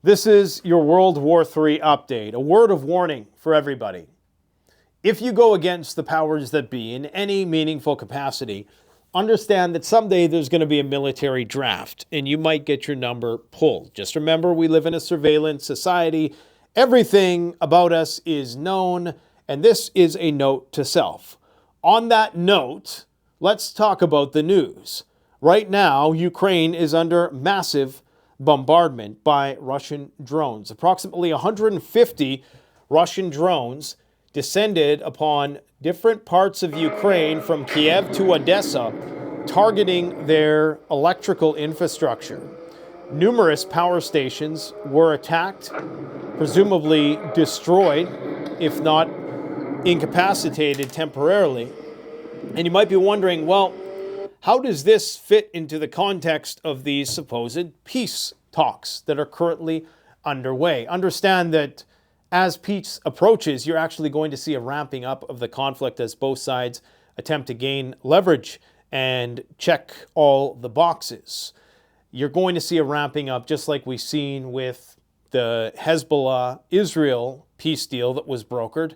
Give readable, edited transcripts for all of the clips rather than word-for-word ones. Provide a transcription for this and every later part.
This is your World War III update, a word of warning for everybody. If you go against the powers that be in any meaningful capacity, understand that someday there's going to be a military draft and you might get your number pulled. Just remember, we live in a surveillance society. Everything about us is known, and this is a note to self. On that note, let's talk about the news. Right now, Ukraine is under massive bombardment by Russian drones. Approximately 150 Russian drones descended upon different parts of Ukraine from Kiev to Odessa, targeting their electrical infrastructure. Numerous power stations were attacked, presumably destroyed, if not incapacitated temporarily. And you might be wondering, well, how does this fit into the context of these supposed peace talks that are currently underway? Understand that as peace approaches, you're actually going to see a ramping up of the conflict as both sides attempt to gain leverage and check all the boxes. You're going to see a ramping up, just like we've seen with the Hezbollah-Israel peace deal that was brokered.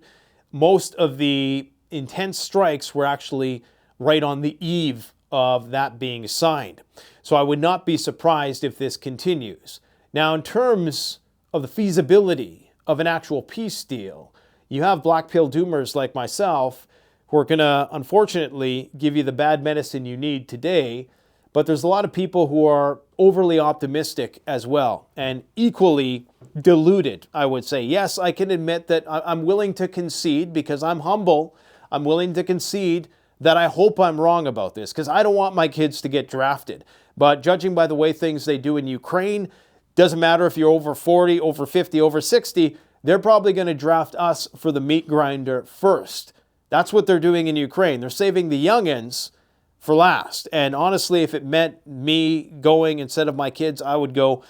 Most of the intense strikes were actually right on the eve of that being signed. So I would not be surprised if this continues. Now, in terms of the feasibility of an actual peace deal, you have black pill doomers like myself who are going to, unfortunately, give you the bad medicine you need today. But there's a lot of people who are overly optimistic as well, and equally deluded, I would say. Yes, I can admit that I'm willing to concede, because I'm humble. I'm willing to concede that I hope I'm wrong about this, because I don't want my kids to get drafted. But judging by the way things they do in Ukraine, doesn't matter if you're over 40, over 50, over 60, they're probably going to draft us for the meat grinder first. That's what they're doing in Ukraine. They're saving the youngins for last. And honestly, if it meant me going instead of my kids, I would go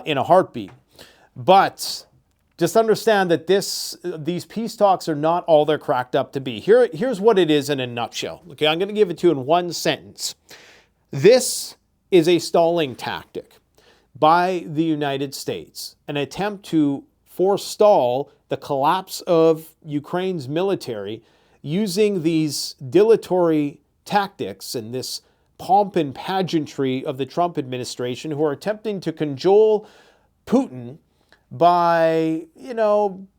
in a heartbeat. But just understand that these peace talks are not all they're cracked up to be. Here's what it is in a nutshell. Okay, I'm going to give it to you in one sentence. This is a stalling tactic by the United States, an attempt to forestall the collapse of Ukraine's military using these dilatory tactics and this pomp and pageantry of the Trump administration, who are attempting to cajole Putin by,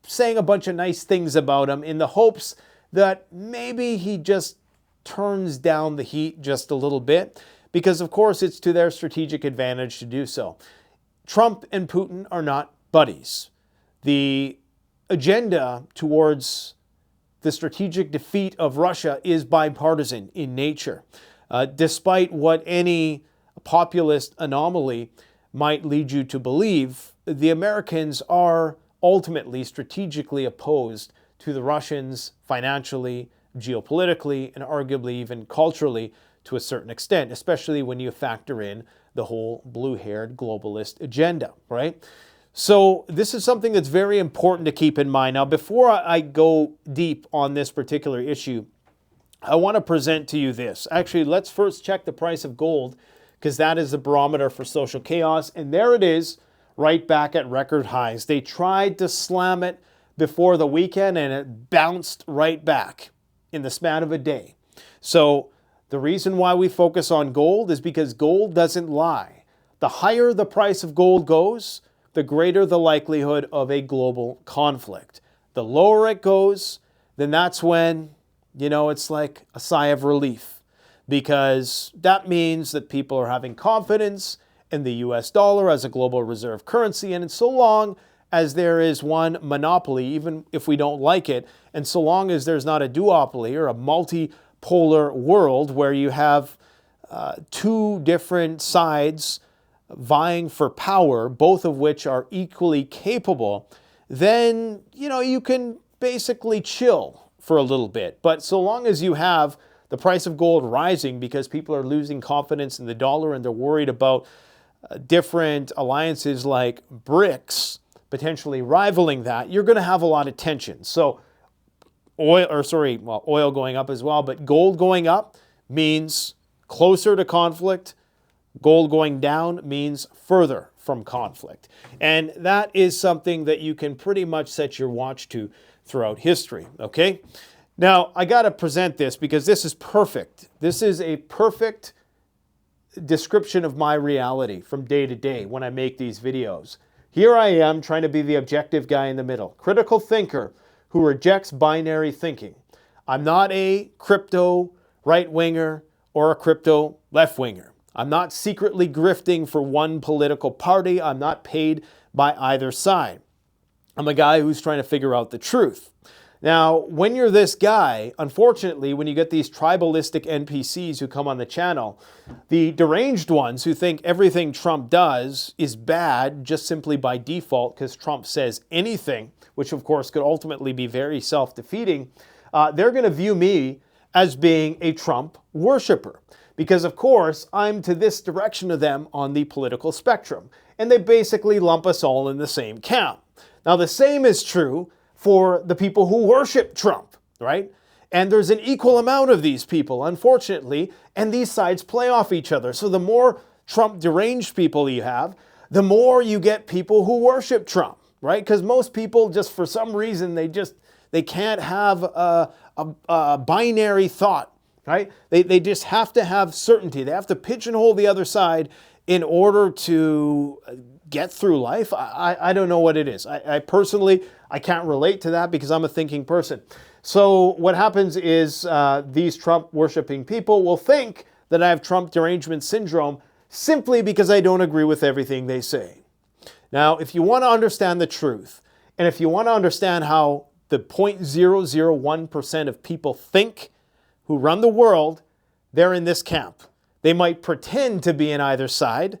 saying a bunch of nice things about him in the hopes that maybe he just turns down the heat just a little bit, because of course it's to their strategic advantage to do so. Trump and Putin are not buddies. The agenda towards the strategic defeat of Russia is bipartisan in nature, despite what any populist anomaly might lead you to believe. The Americans are ultimately strategically opposed to the Russians financially, geopolitically, and arguably even culturally to a certain extent, especially when you factor in the whole blue-haired globalist agenda, right? So this is something that's very important to keep in mind. Now, before I go deep on this particular issue, I want to present to you this. Actually, let's first check the price of gold, because that is the barometer for social chaos. And there it is, right back at record highs. They tried to slam it before the weekend, and it bounced right back in the span of a day. So the reason why we focus on gold is because gold doesn't lie. The higher the price of gold goes, the greater the likelihood of a global conflict. The lower it goes, then that's when, it's like a sigh of relief, because that means that people are having confidence in the US dollar as a global reserve currency. And so long as there is one monopoly, even if we don't like it, and so long as there's not a duopoly or a multipolar world where you have two different sides vying for power, both of which are equally capable, then, you can basically chill for a little bit. But so long as you have the price of gold rising because people are losing confidence in the dollar and they're worried about different alliances like BRICS potentially rivaling that, you're going to have a lot of tension. So oil going up as well, but gold going up means closer to conflict. Gold going down means further from conflict. And that is something that you can pretty much set your watch to throughout history, okay? Now, I got to present this because this is perfect. This is a perfect description of my reality from day to day when I make these videos. Here I am trying to be the objective guy in the middle, critical thinker who rejects binary thinking. I'm not a crypto right-winger or a crypto left-winger. I'm not secretly grifting for one political party. I'm not paid by either side. I'm a guy who's trying to figure out the truth. Now, when you're this guy, unfortunately, when you get these tribalistic NPCs who come on the channel, the deranged ones who think everything Trump does is bad just simply by default because Trump says anything, which of course could ultimately be very self-defeating, they're going to view me as being a Trump worshiper. Because of course, I'm to this direction of them on the political spectrum. And they basically lump us all in the same camp. Now, the same is true for the people who worship Trump, right? And there's an equal amount of these people, unfortunately, and these sides play off each other. So the more Trump deranged people you have, the more you get people who worship Trump, right? Because most people just for some reason, they can't have a binary thought, right? They just have to have certainty. They have to pigeonhole the other side in order to get through life. I don't know what it is. I personally, I can't relate to that because I'm a thinking person. So what happens is these Trump worshiping people will think that I have Trump derangement syndrome simply because I don't agree with everything they say. Now, if you want to understand the truth, and if you want to understand how the 0.001% of people think who run the world, they're in this camp. They might pretend to be in either side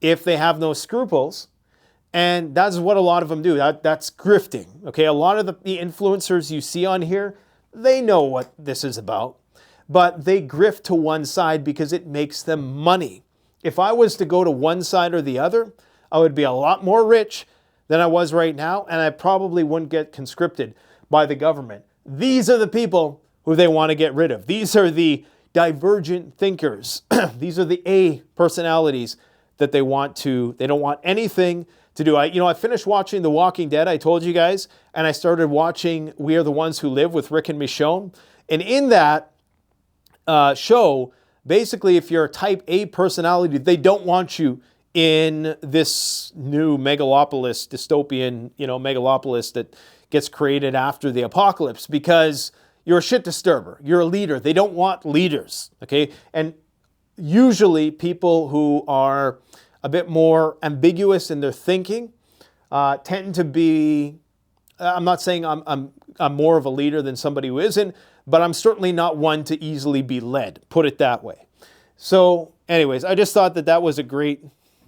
if they have no scruples. And that's what a lot of them do. That's grifting. Okay, a lot of the influencers you see on here, they know what this is about. But they grift to one side because it makes them money. If I was to go to one side or the other, I would be a lot more rich than I was right now, and I probably wouldn't get conscripted by the government. These are the people who they want to get rid of. These are the divergent thinkers. These are the A personalities that they don't want anything to do. I finished watching The Walking Dead, I told you guys, and I started watching We Are the Ones Who Live with Rick and Michonne. And in that show, basically, if you're a type A personality, they don't want you in this new megalopolis, dystopian, megalopolis that gets created after the apocalypse because you're a shit disturber. You're a leader. They don't want leaders, okay? And usually people who are a bit more ambiguous in their thinking tend to be, I'm not saying I'm more of a leader than somebody who isn't, but I'm certainly not one to easily be led, put it that way. So anyways, I just thought that was a great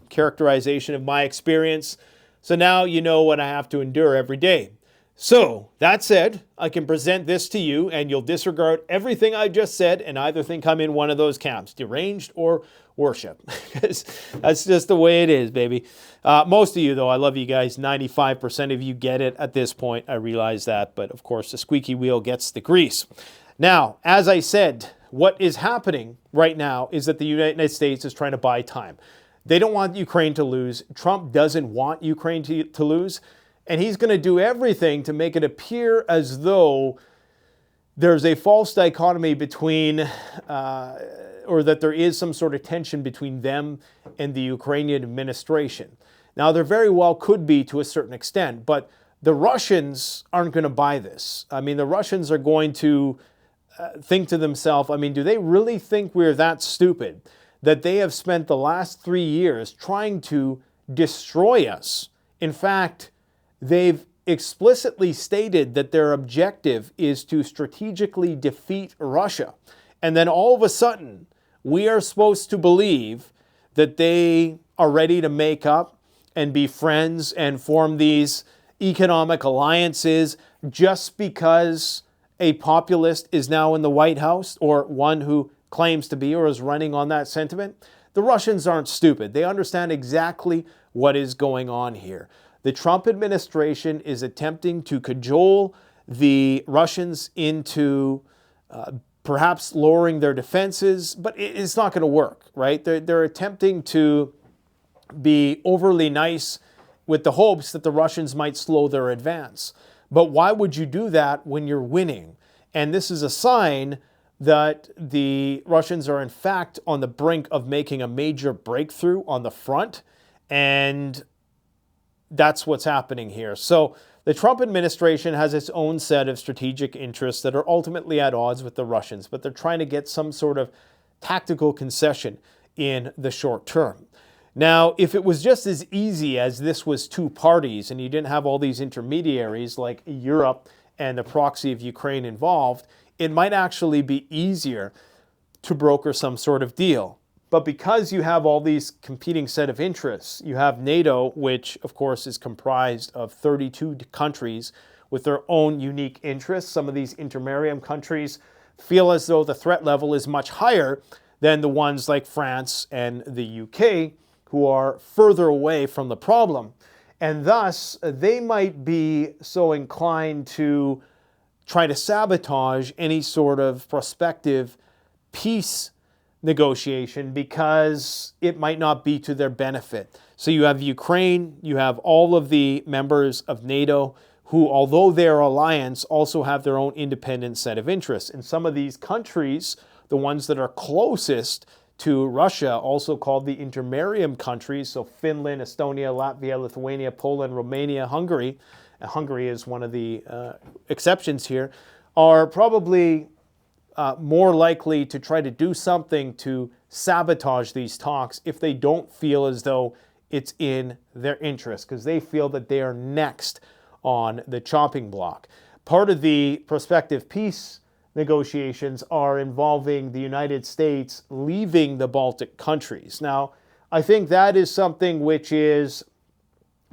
characterization of my experience. So now you know what I have to endure every day. So, that said, I can present this to you and you'll disregard everything I just said and either think I'm in one of those camps, deranged or worship. Because that's just the way it is, baby. Most of you, though, I love you guys. 95% of you get it at this point. I realize that. But, of course, the squeaky wheel gets the grease. Now, as I said, what is happening right now is that the United States is trying to buy time. They don't want Ukraine to lose. Trump doesn't want Ukraine to lose. And he's going to do everything to make it appear as though there's a false dichotomy between, or that there is some sort of tension between them and the Ukrainian administration. Now, there very well could be to a certain extent, but the Russians aren't going to buy this. I mean, the Russians are going to think to themselves, I mean, do they really think we're that stupid that they have spent the last 3 years trying to destroy us? In fact, they've explicitly stated that their objective is to strategically defeat Russia. And then all of a sudden, we are supposed to believe that they are ready to make up and be friends and form these economic alliances just because a populist is now in the White House, or one who claims to be or is running on that sentiment. The Russians aren't stupid. They understand exactly what is going on here. The Trump administration is attempting to cajole the Russians into perhaps lowering their defenses, but it's not going to work, right? They're attempting to be overly nice with the hopes that the Russians might slow their advance. But why would you do that when you're winning? And this is a sign that the Russians are in fact on the brink of making a major breakthrough on the front. And that's what's happening here. So the Trump administration has its own set of strategic interests that are ultimately at odds with the Russians, but they're trying to get some sort of tactical concession in the short term. Now, if it was just as easy as this was two parties and you didn't have all these intermediaries like Europe and the proxy of Ukraine involved, it might actually be easier to broker some sort of deal. But because you have all these competing set of interests, you have NATO, which of course is comprised of 32 countries with their own unique interests. Some of these intermarium countries feel as though the threat level is much higher than the ones like France and the UK, who are further away from the problem. And thus, they might be so inclined to try to sabotage any sort of prospective peace negotiation because it might not be to their benefit. So you have Ukraine, you have all of the members of NATO who, although they're alliance, also have their own independent set of interests. And some of these countries, the ones that are closest to Russia, also called the intermarium countries, so Finland, Estonia, Latvia, Lithuania, Poland, Romania, Hungary, and Hungary is one of the exceptions here, are probably more likely to try to do something to sabotage these talks if they don't feel as though it's in their interest, because they feel that they are next on the chopping block. Part of the prospective peace negotiations are involving the United States leaving the Baltic countries. Now, I think that is something which is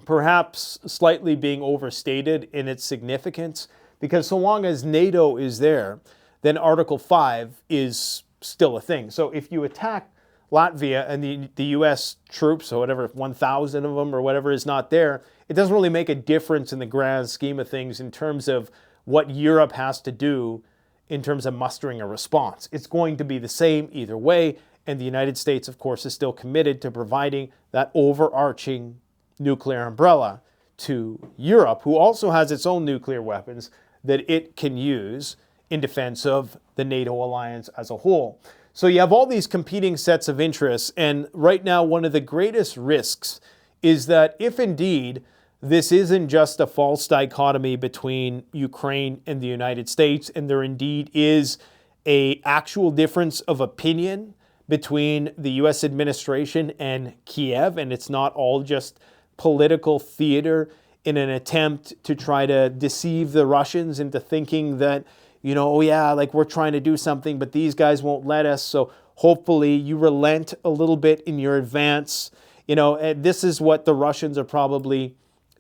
perhaps slightly being overstated in its significance, because so long as NATO is there, then Article 5 is still a thing. So if you attack Latvia and the US troops, or whatever, 1,000 of them or whatever is not there, it doesn't really make a difference in the grand scheme of things in terms of what Europe has to do in terms of mustering a response. It's going to be the same either way, and the United States, of course, is still committed to providing that overarching nuclear umbrella to Europe, who also has its own nuclear weapons that it can use in defense of the NATO alliance as a whole. So you have all these competing sets of interests, and right now one of the greatest risks is that if indeed this isn't just a false dichotomy between Ukraine and the United States, and there indeed is an actual difference of opinion between the US administration and Kiev, and it's not all just political theater in an attempt to try to deceive the Russians into thinking that, you know, oh yeah, like we're trying to do something, but these guys won't let us, so hopefully you relent a little bit in your advance. You know, and this is what the Russians are probably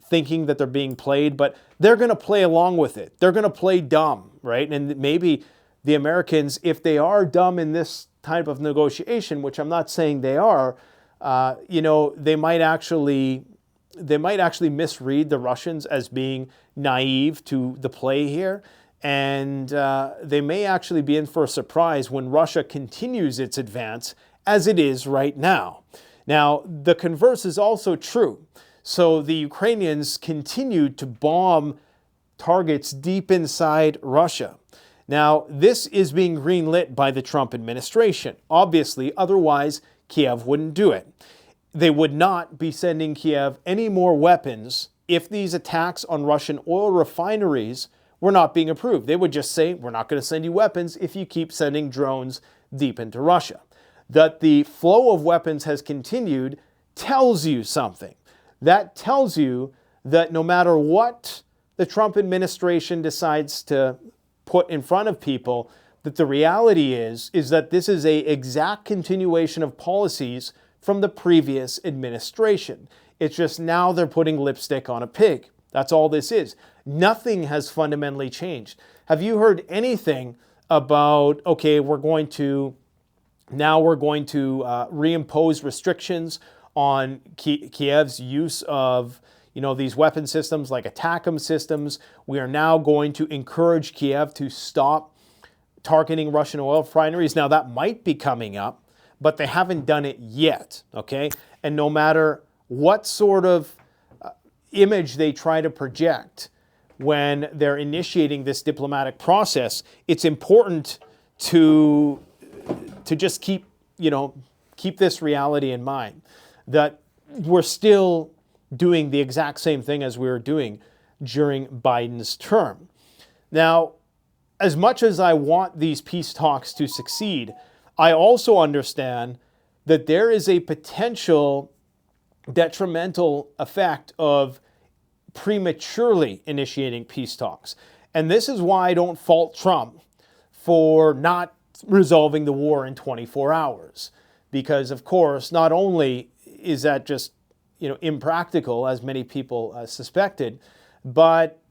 thinking, that they're being played, but they're going to play along with it. They're going to play dumb, right? And maybe the Americans, if they are dumb in this type of negotiation, which I'm not saying they are, you know, they might actually misread the Russians as being naive to the play here. And they may actually be in for a surprise when Russia continues its advance as it is right now. Now, the converse is also true. So the Ukrainians continued to bomb targets deep inside Russia. Now, this is being greenlit by the Trump administration. Obviously, otherwise, Kiev wouldn't do it. They would not be sending Kiev any more weapons if these attacks on Russian oil refineries were not being approved. They would just say, we're not going to send you weapons if you keep sending drones deep into Russia. That the flow of weapons has continued tells you something. That tells you that no matter what the Trump administration decides to put in front of people, that the reality is that this is an exact continuation of policies from the previous administration. It's just now they're putting lipstick on a pig. That's all this is. Nothing has fundamentally changed. Have you heard anything about, okay, we're going to reimpose restrictions on Kiev's use of, you know, these weapon systems like ATACMS systems? We are now going to encourage Kiev to stop targeting Russian oil refineries. Now, that might be coming up, but they haven't done it yet, okay? And no matter what sort of image they try to project when they're initiating this diplomatic process, it's important to just keep this reality in mind, that we're still doing the exact same thing as we were doing during Biden's term. Now, as much as I want these peace talks to succeed, I also understand that there is a potential detrimental effect of prematurely initiating peace talks. And this is why I don't fault Trump for not resolving the war in 24 hours. Because, of course, not only is that just impractical, as many people suspected, but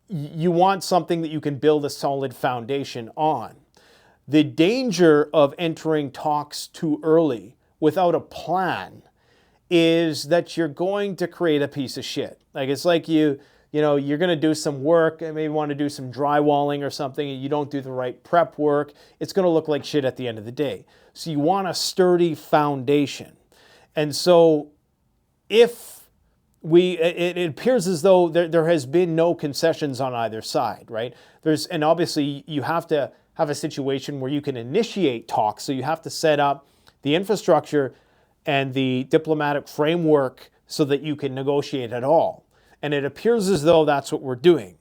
you want something that you can build a solid foundation on. The danger of entering talks too early without a plan is that you're going to create a piece of shit. Like, it's like you're going to do some work and maybe want to do some drywalling or something, and you don't do the right prep work. It's going to look like shit at the end of the day. So you want a sturdy foundation. And so if it appears as though there has been no concessions on either side, right? And obviously you have to have a situation where you can initiate talks. So you have to set up the infrastructure and the diplomatic framework so that you can negotiate at all. And it appears as though that's what we're doing.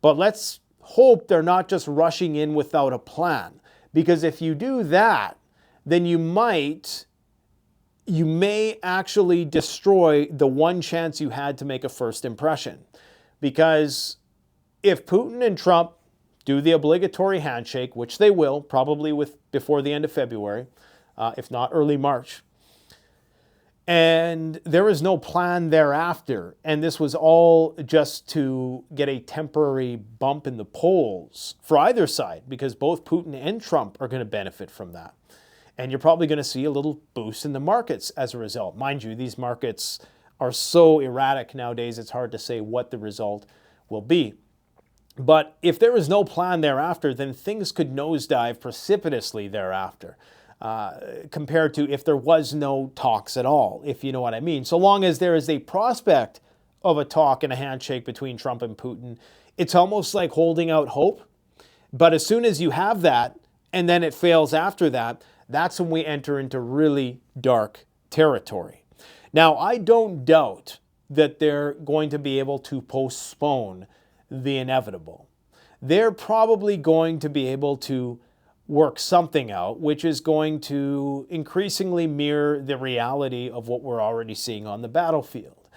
But let's hope they're not just rushing in without a plan. Because if you do that, then you may actually destroy the one chance you had to make a first impression. Because if Putin and Trump do the obligatory handshake, which they will, probably before the end of February, if not early March, and there is no plan thereafter, and this was all just to get a temporary bump in the polls for either side, because both Putin and Trump are going to benefit from that. And you're probably going to see a little boost in the markets as a result. Mind you, these markets are so erratic nowadays, it's hard to say what the result will be. But if there is no plan thereafter, then things could nosedive precipitously thereafter, compared to if there was no talks at all, if you know what I mean. So long as there is a prospect of a talk and a handshake between Trump and Putin, it's almost like holding out hope. But as soon as you have that, and then it fails after that, that's when we enter into really dark territory. Now, I don't doubt that they're going to be able to postpone the inevitable. They're probably going to be able to work something out, which is going to increasingly mirror the reality of what we're already seeing on the battlefield.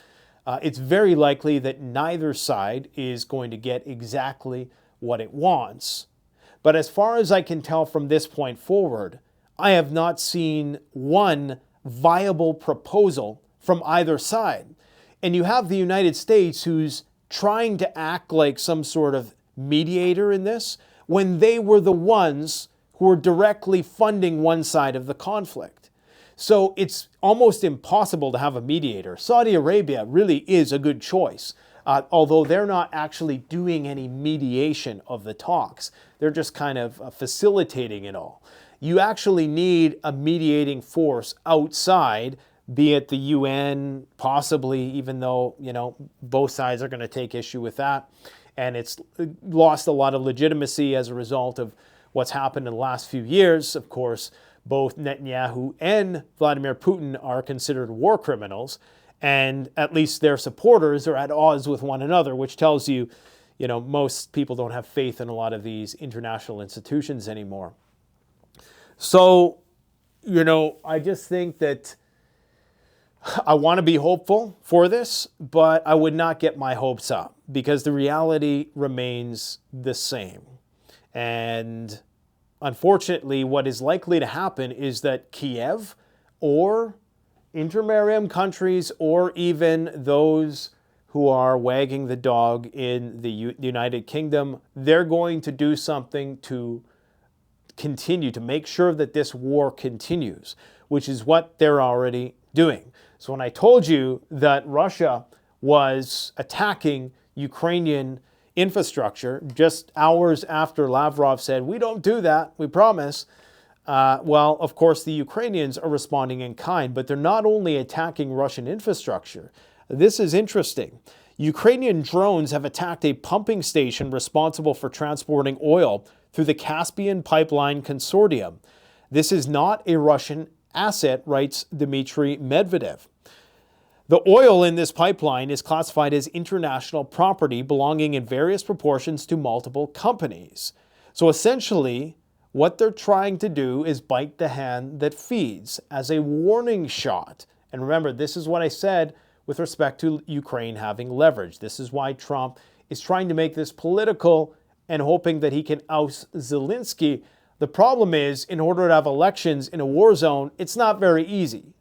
It's very likely that neither side is going to get exactly what it wants. But as far as I can tell from this point forward, I have not seen one viable proposal from either side. And you have the United States, who's trying to act like some sort of mediator in this, when they were the ones who were directly funding one side of the conflict. So it's almost impossible to have a mediator. Saudi Arabia really is a good choice, although they're not actually doing any mediation of the talks. They're just kind of facilitating it all. You actually need a mediating force outside, be it the UN, possibly, even though, both sides are going to take issue with that. And it's lost a lot of legitimacy as a result of what's happened in the last few years. Of course, both Netanyahu and Vladimir Putin are considered war criminals, and at least their supporters are at odds with one another, which tells you, most people don't have faith in a lot of these international institutions anymore. So, I just think that I want to be hopeful for this, but I would not get my hopes up, because the reality remains the same. And unfortunately, what is likely to happen is that Kiev or intermarium countries, or even those who are wagging the dog in the United Kingdom, they're going to do something to continue, to make sure that this war continues, which is what they're already doing. So when I told you that Russia was attacking Ukrainian infrastructure just hours after Lavrov said, "We don't do that, we promise," Well, of course, the Ukrainians are responding in kind, but they're not only attacking Russian infrastructure. This is interesting. Ukrainian drones have attacked a pumping station responsible for transporting oil through the Caspian Pipeline Consortium. This is not a Russian asset, writes Dmitry Medvedev. The oil in this pipeline is classified as international property belonging in various proportions to multiple companies. So essentially, what they're trying to do is bite the hand that feeds as a warning shot. And remember, this is what I said with respect to Ukraine having leverage. This is why Trump is trying to make this political and hoping that he can oust Zelensky. The problem is, in order to have elections in a war zone, it's not very easy.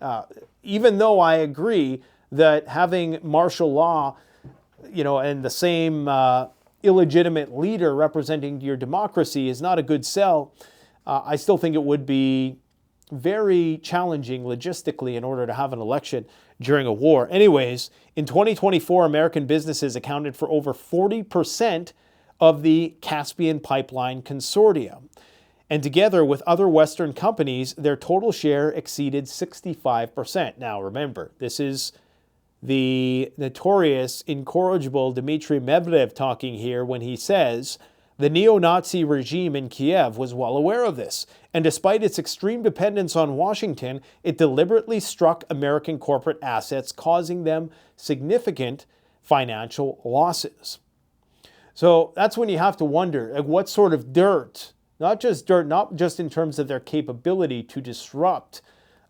Even though I agree that having martial law, and the same illegitimate leader representing your democracy is not a good sell, I still think it would be very challenging logistically in order to have an election during a war. Anyways, in 2024, American businesses accounted for over 40% of the Caspian Pipeline Consortium. And together with other Western companies, their total share exceeded 65%. Now remember, this is the notorious, incorrigible Dmitry Medvedev talking here when he says the neo-Nazi regime in Kiev was well aware of this, and despite its extreme dependence on Washington, it deliberately struck American corporate assets, causing them significant financial losses. So that's when you have to wonder, what sort of dirt, not just in terms of their capability to disrupt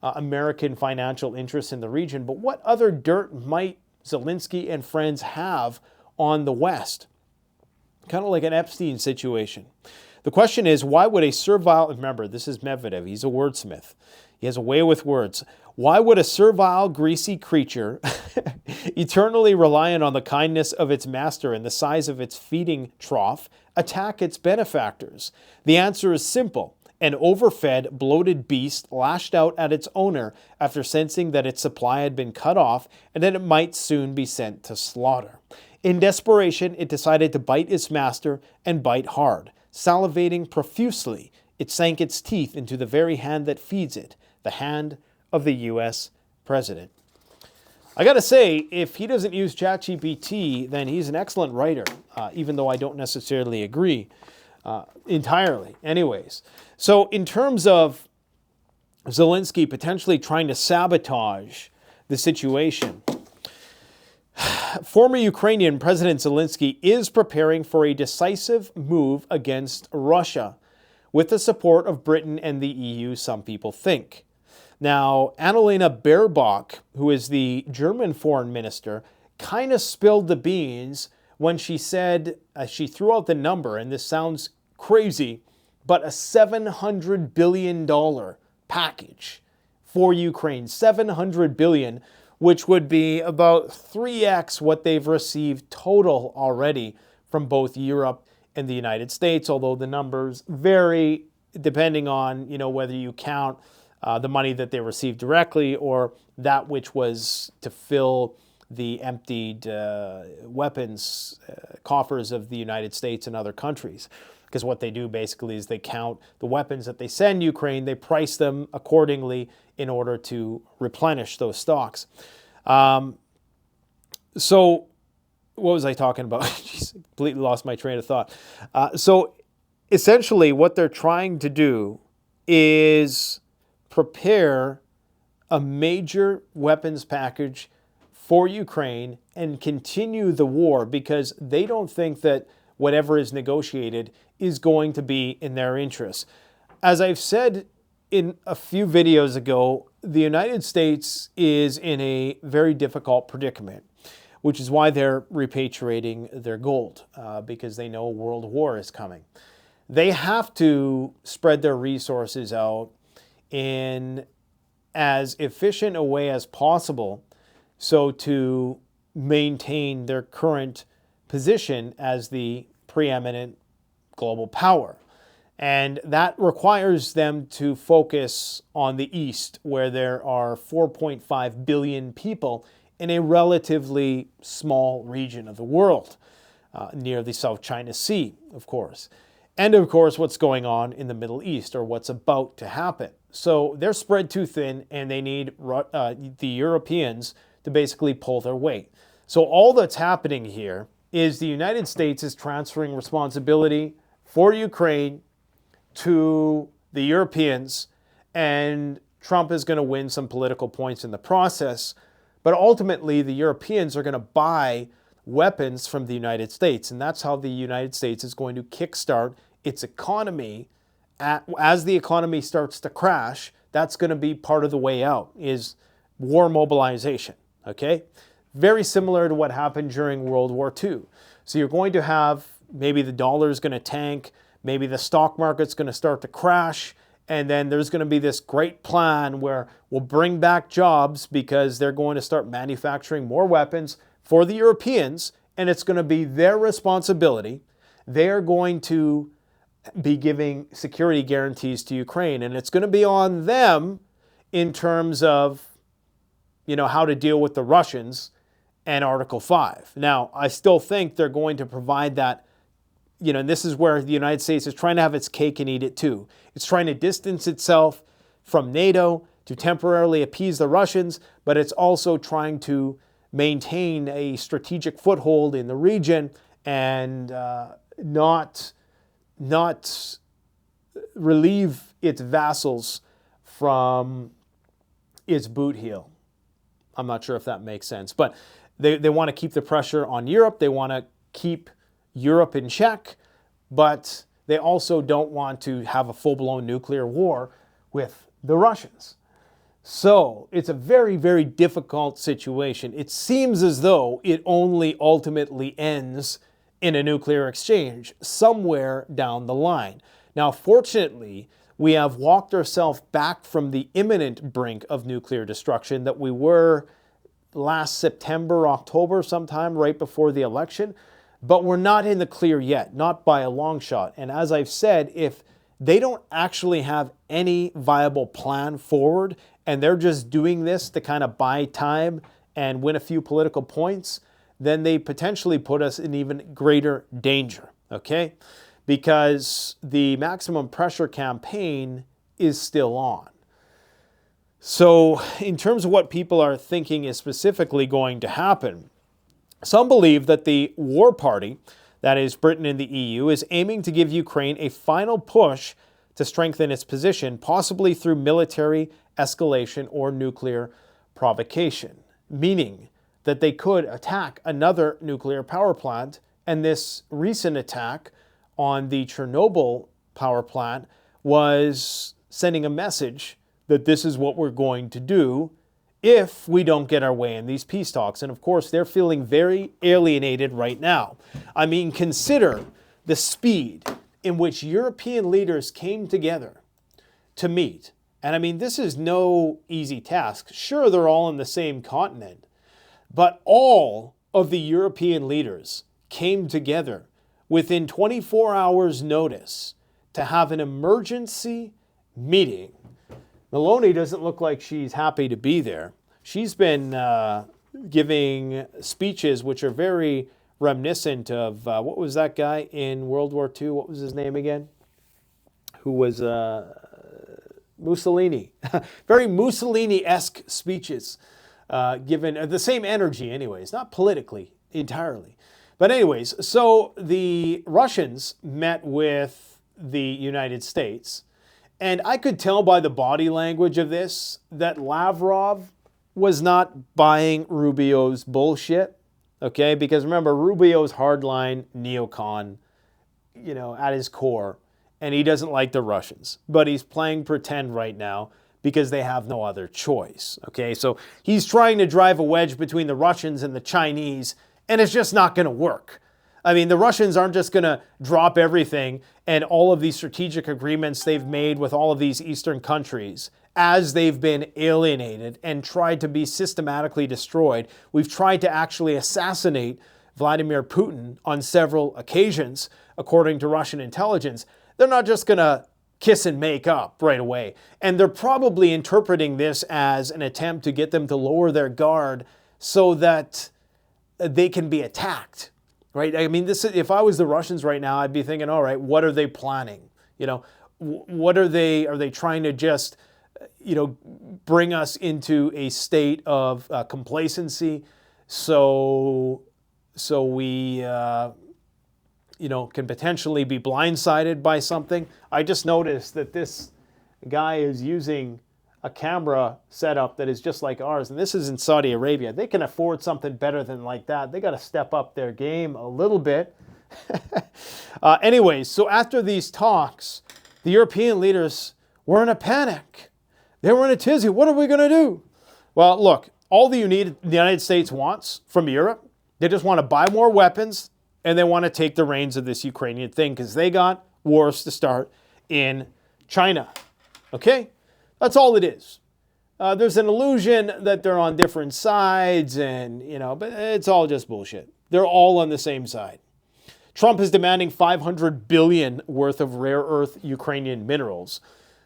American financial interests in the region, but what other dirt might Zelensky and friends have on the West? Kind of like an Epstein situation. The question is, why would a servile, remember, this is Medvedev, he's a wordsmith. He has a way with words. Why would a servile, greasy creature, eternally reliant on the kindness of its master and the size of its feeding trough, attack its benefactors? The answer is simple. An overfed, bloated beast lashed out at its owner after sensing that its supply had been cut off and that it might soon be sent to slaughter. In desperation, it decided to bite its master and bite hard. Salivating profusely, it sank its teeth into the very hand that feeds it, the hand of the U.S. president. I gotta say, if he doesn't use ChatGPT, then he's an excellent writer, even though I don't necessarily agree entirely. Anyways, so in terms of Zelensky potentially trying to sabotage the situation, former Ukrainian President Zelensky is preparing for a decisive move against Russia with the support of Britain and the EU, some people think. Now, Annalena Baerbock, who is the German foreign minister, kind of spilled the beans when she said, she threw out the number, and this sounds crazy, but a $700 billion package for Ukraine. $700 billion, which would be about 3x what they've received total already from both Europe and the United States, although the numbers vary depending on, whether you count the money that they received directly or that which was to fill the emptied weapons coffers of the United States and other countries. Because what they do basically is they count the weapons that they send Ukraine, they price them accordingly in order to replenish those stocks. So what was I talking about? Jeez, completely lost my train of thought. So essentially what they're trying to do is prepare a major weapons package for Ukraine and continue the war because they don't think that whatever is negotiated is going to be in their interests. As I've said in a few videos ago, the United States is in a very difficult predicament, which is why they're repatriating their gold, because they know a world war is coming. They have to spread their resources out in as efficient a way as possible so to maintain their current position as the preeminent global power. And that requires them to focus on the East, where there are 4.5 billion people in a relatively small region of the world, near the South China Sea, of course. and of course what's going on in the Middle East, or what's about to happen. So they're spread too thin, and they need the Europeans to basically pull their weight. So all that's happening here is the United States is transferring responsibility for Ukraine to the Europeans, and Trump is going to win some political points in the process. But ultimately, the Europeans are going to buy weapons from the United States, and that's how the United States is going to kickstart its economy. As the economy starts to crash, that's going to be part of the way out, is war mobilization, okay? Very similar to what happened during World War II. So you're going to have, maybe the dollar is going to tank, maybe the stock market's going to start to crash, and then there's going to be this great plan where we'll bring back jobs because they're going to start manufacturing more weapons for the Europeans, and it's going to be their responsibility. They're going to be giving security guarantees to Ukraine, and it's going to be on them in terms of, how to deal with the Russians and Article 5. Now, I still think they're going to provide that, and this is where the United States is trying to have its cake and eat it too. It's trying to distance itself from NATO to temporarily appease the Russians, but it's also trying to maintain a strategic foothold in the region and not relieve its vassals from its boot heel. I'm not sure if that makes sense, but they want to keep the pressure on Europe. They want to keep Europe in check, but they also don't want to have a full-blown nuclear war with the Russians. So it's a very, very difficult situation. It seems as though it only ultimately ends in a nuclear exchange somewhere down the line. Now, fortunately, we have walked ourselves back from the imminent brink of nuclear destruction that we were last September, October, sometime right before the election. But we're not in the clear yet, not by a long shot. And as I've said, if they don't actually have any viable plan forward, and they're just doing this to kind of buy time and win a few political points, then they potentially put us in even greater danger, okay? Because the maximum pressure campaign is still on. So in terms of what people are thinking is specifically going to happen, some believe that the war party, that is Britain and the EU, is aiming to give Ukraine a final push to strengthen its position, possibly through military escalation or nuclear provocation, meaning that they could attack another nuclear power plant. And this recent attack on the Chernobyl power plant was sending a message that this is what we're going to do if we don't get our way in these peace talks. And of course, they're feeling very alienated right now. I mean, consider the speed in which European leaders came together to meet. And I mean, this is no easy task. Sure, they're all on the same continent, but all of the European leaders came together within 24 hours' notice to have an emergency meeting. Meloni doesn't look like she's happy to be there. She's been giving speeches which are very reminiscent of, what was that guy in World War II? What was his name again? Who was Mussolini. Very Mussolini-esque speeches, given the same energy anyways, not politically entirely. But anyways, so the Russians met with the United States, and I could tell by the body language of this that Lavrov was not buying Rubio's bullshit, okay? Because remember, Rubio's hardline neocon, at his core, and he doesn't like the Russians. But he's playing pretend right now because they have no other choice, okay? So he's trying to drive a wedge between the Russians and the Chinese, and it's just not going to work. I mean, the Russians aren't just going to drop everything and all of these strategic agreements they've made with all of these Eastern countries as they've been alienated and tried to be systematically destroyed. We've tried to actually assassinate Vladimir Putin on several occasions, according to Russian intelligence. They're not just going to kiss and make up right away. And they're probably interpreting this as an attempt to get them to lower their guard so that they can be attacked. right? I mean, if I was the Russians right now, I'd be thinking, all right, what are they planning? You know, what are they trying to just, bring us into a state of complacency so we, can potentially be blindsided by something? I just noticed that this guy is using a camera setup that is just like ours, and this is in Saudi Arabia. They can afford something better than like that. They got to step up their game a little bit. Anyways, so after these talks, the European leaders were in a panic. They were in a tizzy. What are we going to do? Well, look, all the United States wants from Europe, they just want to buy more weapons, and they want to take the reins of this Ukrainian thing because they got wars to start in China. Okay? That's all it is. There's an illusion that they're on different sides, but it's all just bullshit. They're all on the same side. Trump is demanding $500 billion worth of rare earth Ukrainian minerals,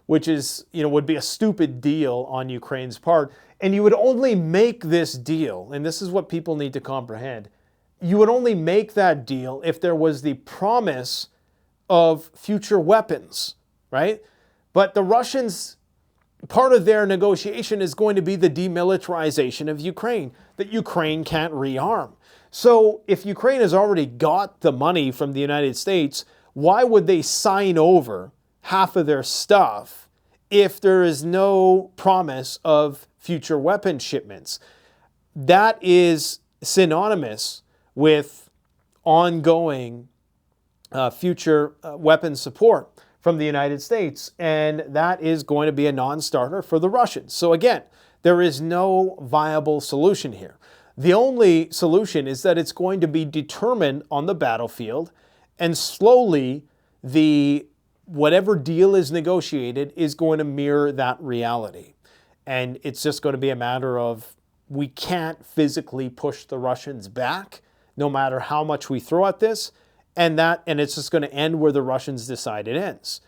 which is, would be a stupid deal on Ukraine's part. And you would only make this deal, and this is what people need to comprehend, you would only make that deal if there was the promise of future weapons, right? But the Russians, part of their negotiation is going to be the demilitarization of Ukraine, that Ukraine can't rearm. So if Ukraine has already got the money from the United States, why would they sign over half of their stuff if there is no promise of future weapon shipments? That is synonymous with ongoing future weapon support from the United States, and that is going to be a non-starter for the Russians. So again, there is no viable solution here. The only solution is that it's going to be determined on the battlefield, and slowly whatever deal is negotiated is going to mirror that reality. And it's just going to be a matter of, we can't physically push the Russians back, no matter how much we throw at this, and it's just going to end where the Russians decide it ends.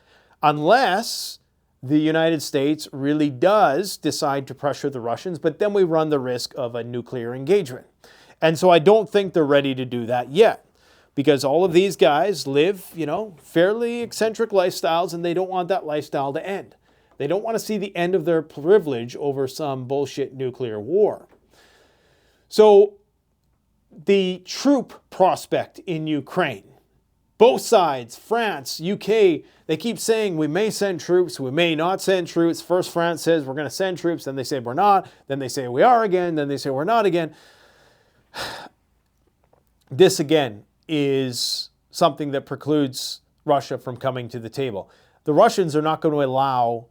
Unless the United States really does decide to pressure the Russians, but then we run the risk of a nuclear engagement. And so I don't think they're ready to do that yet, because all of these guys live, fairly eccentric lifestyles, and they don't want that lifestyle to end. They don't want to see the end of their privilege over some bullshit nuclear war. So the troop prospect in Ukraine, both sides, France, UK, they keep saying we may send troops, we may not send troops. First France says we're going to send troops, then they say we're not, then they say we are again, then they say we're not again. This again is something that precludes Russia from coming to the table. The Russians are not going to allow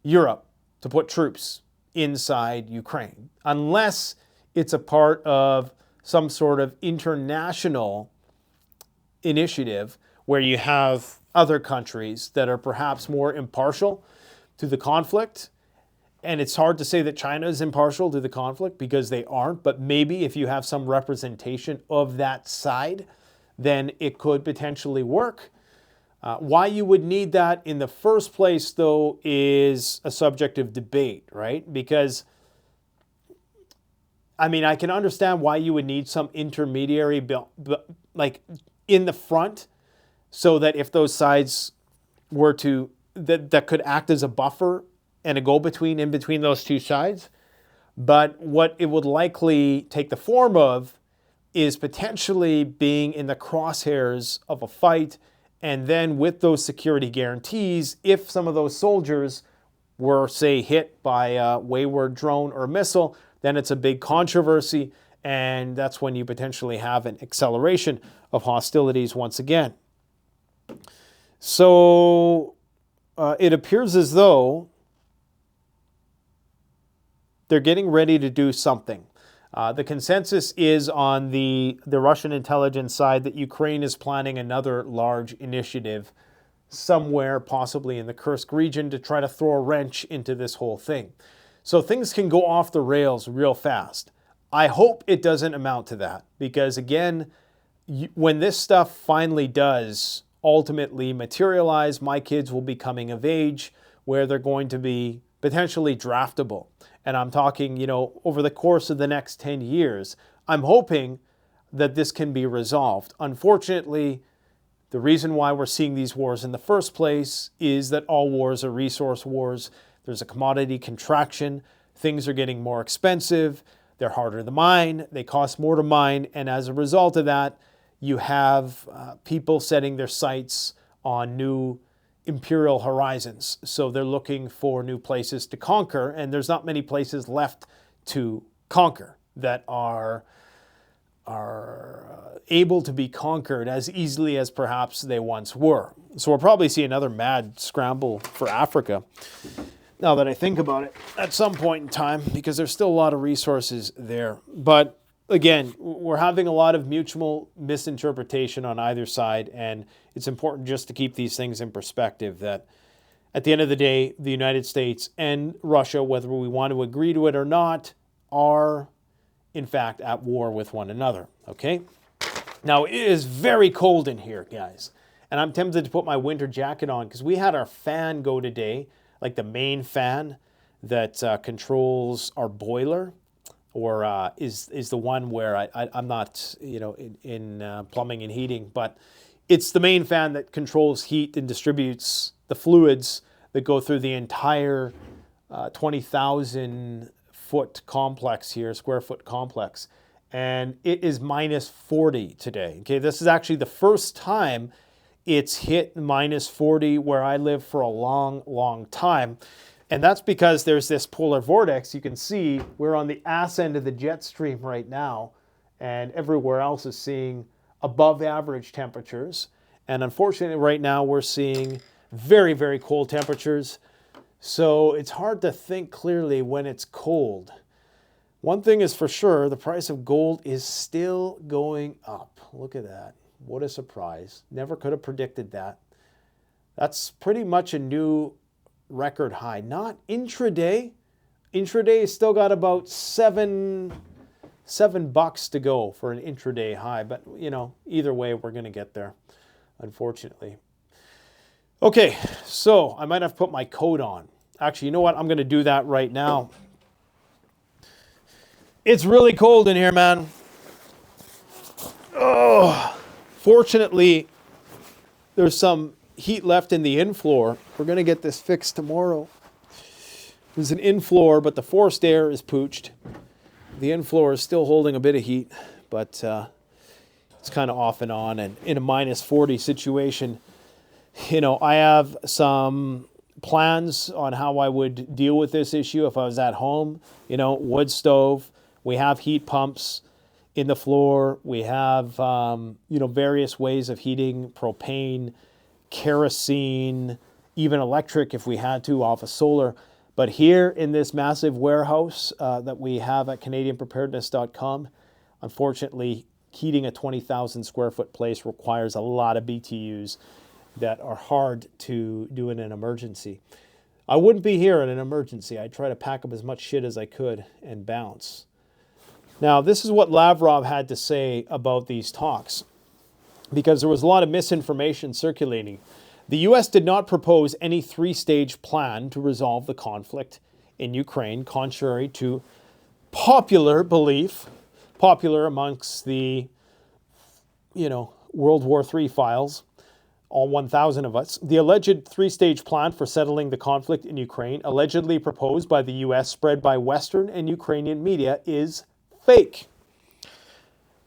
Europe to put troops inside Ukraine unless it's a part of some sort of international initiative where you have other countries that are perhaps more impartial to the conflict. And it's hard to say that China is impartial to the conflict because they aren't, but maybe if you have some representation of that side, then it could potentially work. Why you would need that in the first place, though, is a subject of debate, right? Because, I can understand why you would need some intermediary, like in the front, so that if those sides were to, that could act as a buffer and a go-between in between those two sides. But what it would likely take the form of is potentially being in the crosshairs of a fight, and then with those security guarantees, if some of those soldiers were, say, hit by a wayward drone or missile, then it's a big controversy, and that's when you potentially have an acceleration of hostilities once again. So it appears as though they're getting ready to do something. The consensus is on the Russian intelligence side that Ukraine is planning another large initiative somewhere, possibly in the Kursk region, to try to throw a wrench into this whole thing. So things can go off the rails real fast. I hope it doesn't amount to that, because again, when this stuff finally does ultimately materialize, my kids will be coming of age where they're going to be potentially draftable. And I'm talking, over the course of the next 10 years, I'm hoping that this can be resolved. Unfortunately, the reason why we're seeing these wars in the first place is that all wars are resource wars. There's a commodity contraction. Things are getting more expensive. They're harder to mine. They cost more to mine. And as a result of that, you have people setting their sights on new imperial horizons. So they're looking for new places to conquer. And there's not many places left to conquer that are able to be conquered as easily as perhaps they once were. So we'll probably see another mad scramble for Africa, now that I think about it, at some point in time, because there's still a lot of resources there. But again, we're having a lot of mutual misinterpretation on either side, and it's important just to keep these things in perspective, that at the end of the day, the United States and Russia, whether we want to agree to it or not, are in fact at war with one another, okay? Now, it is very cold in here, guys, and I'm tempted to put my winter jacket on because we had our fan go today, like the main fan that controls our boiler, or is the one where I'm not, in plumbing and heating, but it's the main fan that controls heat and distributes the fluids that go through the entire 20,000 foot complex here, square foot complex. And it is minus 40 today. Okay, this is actually the first time it's hit minus 40 where I live for a long, long time. And that's because there's this polar vortex. You can see we're on the ass end of the jet stream right now, and everywhere else is seeing above average temperatures. And unfortunately, right now we're seeing very, very cold temperatures. So it's hard to think clearly when it's cold. One thing is for sure, the price of gold is still going up. Look at that. What a surprise. Never could have predicted that. That's pretty much a new record high. Not intraday. Intraday has still got about $7 to go for an intraday high. But, either way, we're going to get there, unfortunately. Okay, so I might have to put my coat on. Actually, you know what? I'm going to do that right now. It's really cold in here, man. Oh, fortunately, there's some heat left in the in-floor. We're going to get this fixed tomorrow. There's an in-floor, but the forced air is pooched. The in-floor is still holding a bit of heat, but it's kind of off and on. And in a minus 40 situation, I have some plans on how I would deal with this issue if I was at home. Wood stove. We have heat pumps in the floor. We have, various ways of heating, propane, kerosene, even electric if we had to off of solar. But here in this massive warehouse that we have at CanadianPreparedness.com, unfortunately, heating a 20,000 square foot place requires a lot of BTUs that are hard to do in an emergency. I wouldn't be here in an emergency. I'd try to pack up as much shit as I could and bounce. Now, this is what Lavrov had to say about these talks, because there was a lot of misinformation circulating. The U.S. did not propose any three-stage plan to resolve the conflict in Ukraine, contrary to popular belief, popular amongst the, World War III files, all 1,000 of us. The alleged three-stage plan for settling the conflict in Ukraine, allegedly proposed by the U.S., spread by Western and Ukrainian media, is fake.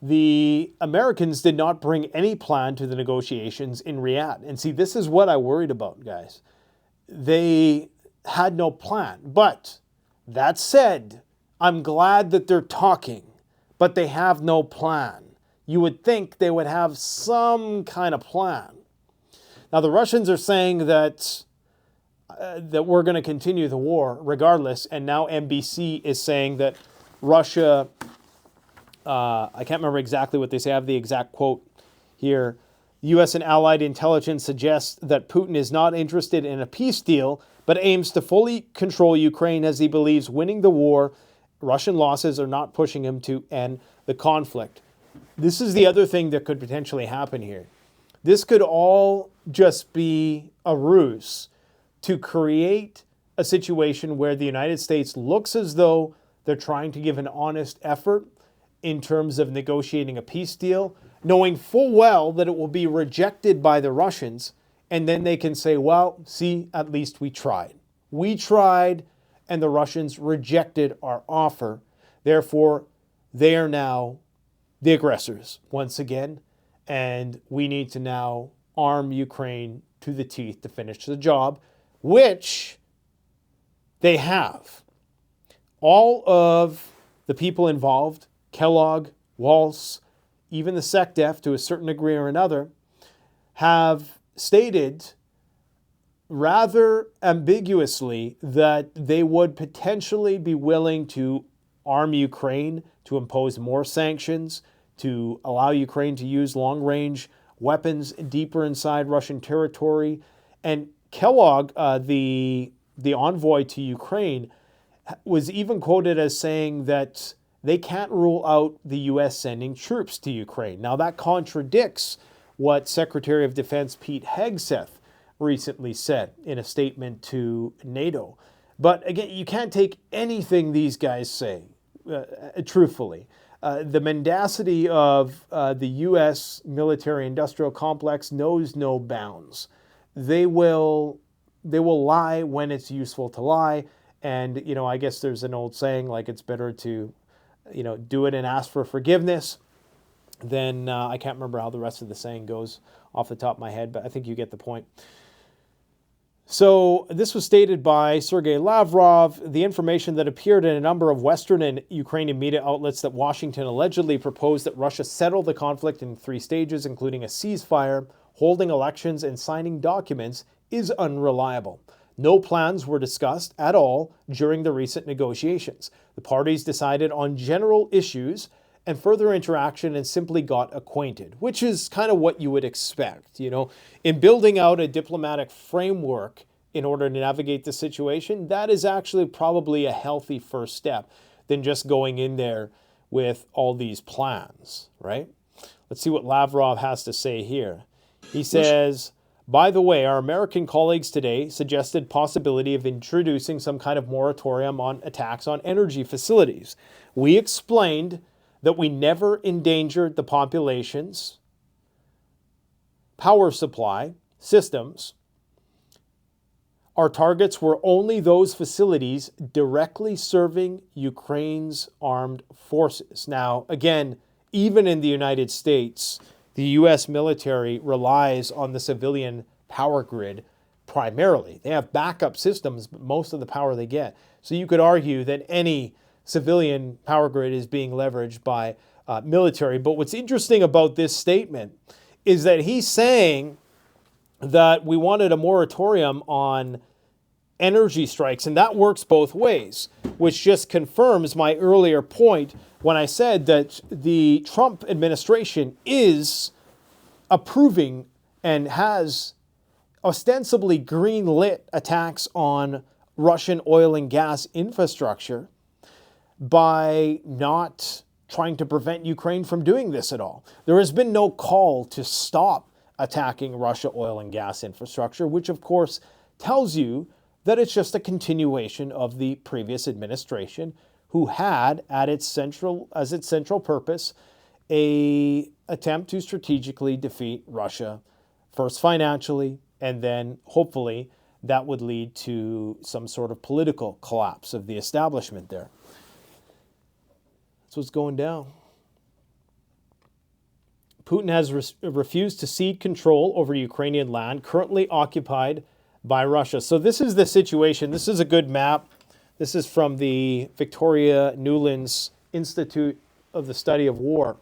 The Americans did not bring any plan to the negotiations in Riad. And see, this is what I worried about, guys. They had no plan. But that said, I'm glad that they're talking, but they have no plan. You would think they would have some kind of plan. Now, the Russians are saying that we're going to continue the war regardless. And now NBC is saying that Russia, I can't remember exactly what they say. I have the exact quote here. U.S. and allied intelligence suggests that Putin is not interested in a peace deal, but aims to fully control Ukraine as he believes winning the war, Russian losses are not pushing him to end the conflict. This is the other thing that could potentially happen here. This could all just be a ruse to create a situation where the United States looks as though they're trying to give an honest effort in terms of negotiating a peace deal, knowing full well that it will be rejected by the Russians, and then they can say, well, see, at least we tried. We tried, and the Russians rejected our offer. Therefore, they are now the aggressors once again, and we need to now arm Ukraine to the teeth to finish the job, which they have. All of the people involved, Kellogg, Waltz, even the SecDef to a certain degree or another, have stated rather ambiguously that they would potentially be willing to arm Ukraine, to impose more sanctions, to allow Ukraine to use long-range weapons deeper inside Russian territory. And Kellogg, the envoy to Ukraine, was even quoted as saying that they can't rule out the U.S. sending troops to Ukraine. Now, that contradicts what Secretary of Defense Pete Hegseth recently said in a statement to NATO. But again, you can't take anything these guys say truthfully. The mendacity of the U.S. military-industrial complex knows no bounds. They will lie when it's useful to lie. And, I guess there's an old saying, like, it's better to, do it and ask for forgiveness than, I can't remember how the rest of the saying goes off the top of my head, but I think you get the point. So this was stated by Sergei Lavrov. The information that appeared in a number of Western and Ukrainian media outlets that Washington allegedly proposed that Russia settle the conflict in 3 stages, including a ceasefire, holding elections, and signing documents, is unreliable. No plans were discussed at all during the recent negotiations. The parties decided on general issues and further interaction and simply got acquainted, which is kind of what you would expect. In building out a diplomatic framework in order to navigate the situation, that is actually probably a healthy first step than just going in there with all these plans, right? Let's see what Lavrov has to say here. He says, by the way, our American colleagues today suggested possibility of introducing some kind of moratorium on attacks on energy facilities. We explained that we never endangered the population's power supply systems. Our targets were only those facilities directly serving Ukraine's armed forces. Now, again, even in the United States, the U.S. military relies on the civilian power grid primarily. They have backup systems, but most of the power they get. So you could argue that any civilian power grid is being leveraged by military. But what's interesting about this statement is that he's saying that we wanted a moratorium on energy strikes, and that works both ways, which just confirms my earlier point when I said that the Trump administration is approving and has ostensibly green-lit attacks on Russian oil and gas infrastructure by not trying to prevent Ukraine from doing this at all. There has been no call to stop attacking Russia oil and gas infrastructure, which of course tells you that it's just a continuation of the previous administration, who had as its central purpose a attempt to strategically defeat Russia, first financially, and then hopefully that would lead to some sort of political collapse of the establishment there. That's what's going down. Putin has refused to cede control over Ukrainian land currently occupied by Russia. So this is the situation. This is a good map. This is from the Victoria Newlands Institute of the Study of War.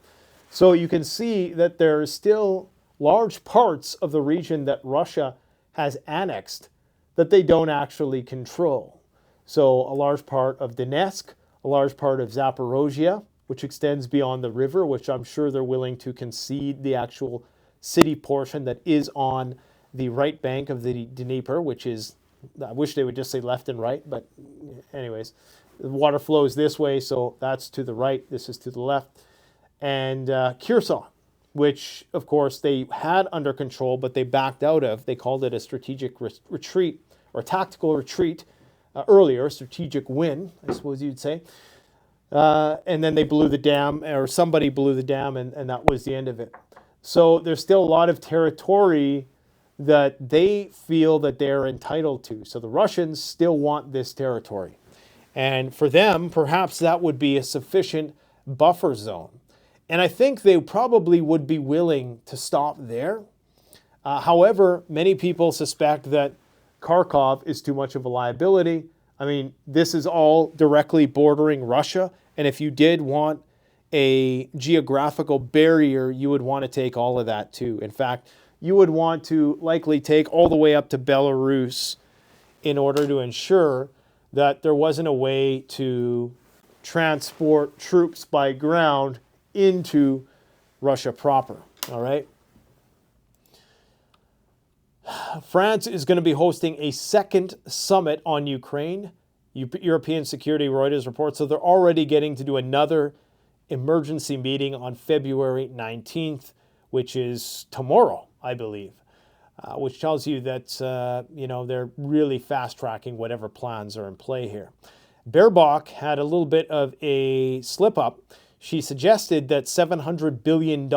So you can see that there are still large parts of the region that Russia has annexed that they don't actually control. So a large part of Donetsk, a large part of Zaporozhye, which extends beyond the river, which I'm sure they're willing to concede the actual city portion that is on the right bank of the Dnieper, which is, I wish they would just say left and right, but anyways, the water flows this way, so that's to the right, this is to the left. And Kherson, which of course they had under control, but they backed out of. They called it a strategic retreat or tactical retreat earlier, strategic win, I suppose you'd say. and then they blew the dam, or somebody blew the dam, and that was the end of it. So there's still a lot of territory that they feel that they're entitled to. So the Russians still want this territory. And for them, perhaps that would be a sufficient buffer zone. And I think they probably would be willing to stop there. However, many people suspect that Kharkov is too much of a liability. I mean, this is all directly bordering Russia. And if you did want a geographical barrier, you would want to take all of that too. In fact, you would want to likely take all the way up to Belarus in order to ensure that there wasn't a way to transport troops by ground into Russia proper. All right. France is going to be hosting a second summit on Ukraine. European Security Reuters reports that they're already getting to do another emergency meeting on February 19th, which is tomorrow, I believe, which tells you that, they're really fast-tracking whatever plans are in play here. Baerbock had a little bit of a slip-up. She suggested that $700 billion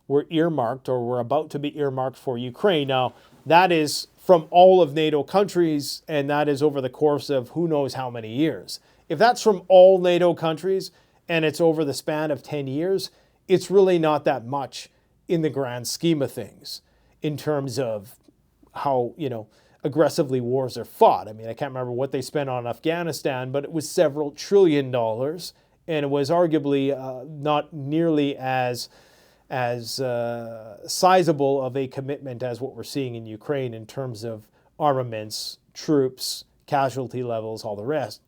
were earmarked or were about to be earmarked for Ukraine. Now, that is from all of NATO countries, and that is over the course of who knows how many years. If that's from all NATO countries and it's over the span of 10 years, it's really not that much in the grand scheme of things in terms of how, aggressively wars are fought. I mean, I can't remember what they spent on Afghanistan, but it was several $trillion, and it was arguably not nearly as sizable of a commitment as what we're seeing in Ukraine in terms of armaments, troops, casualty levels, all the rest.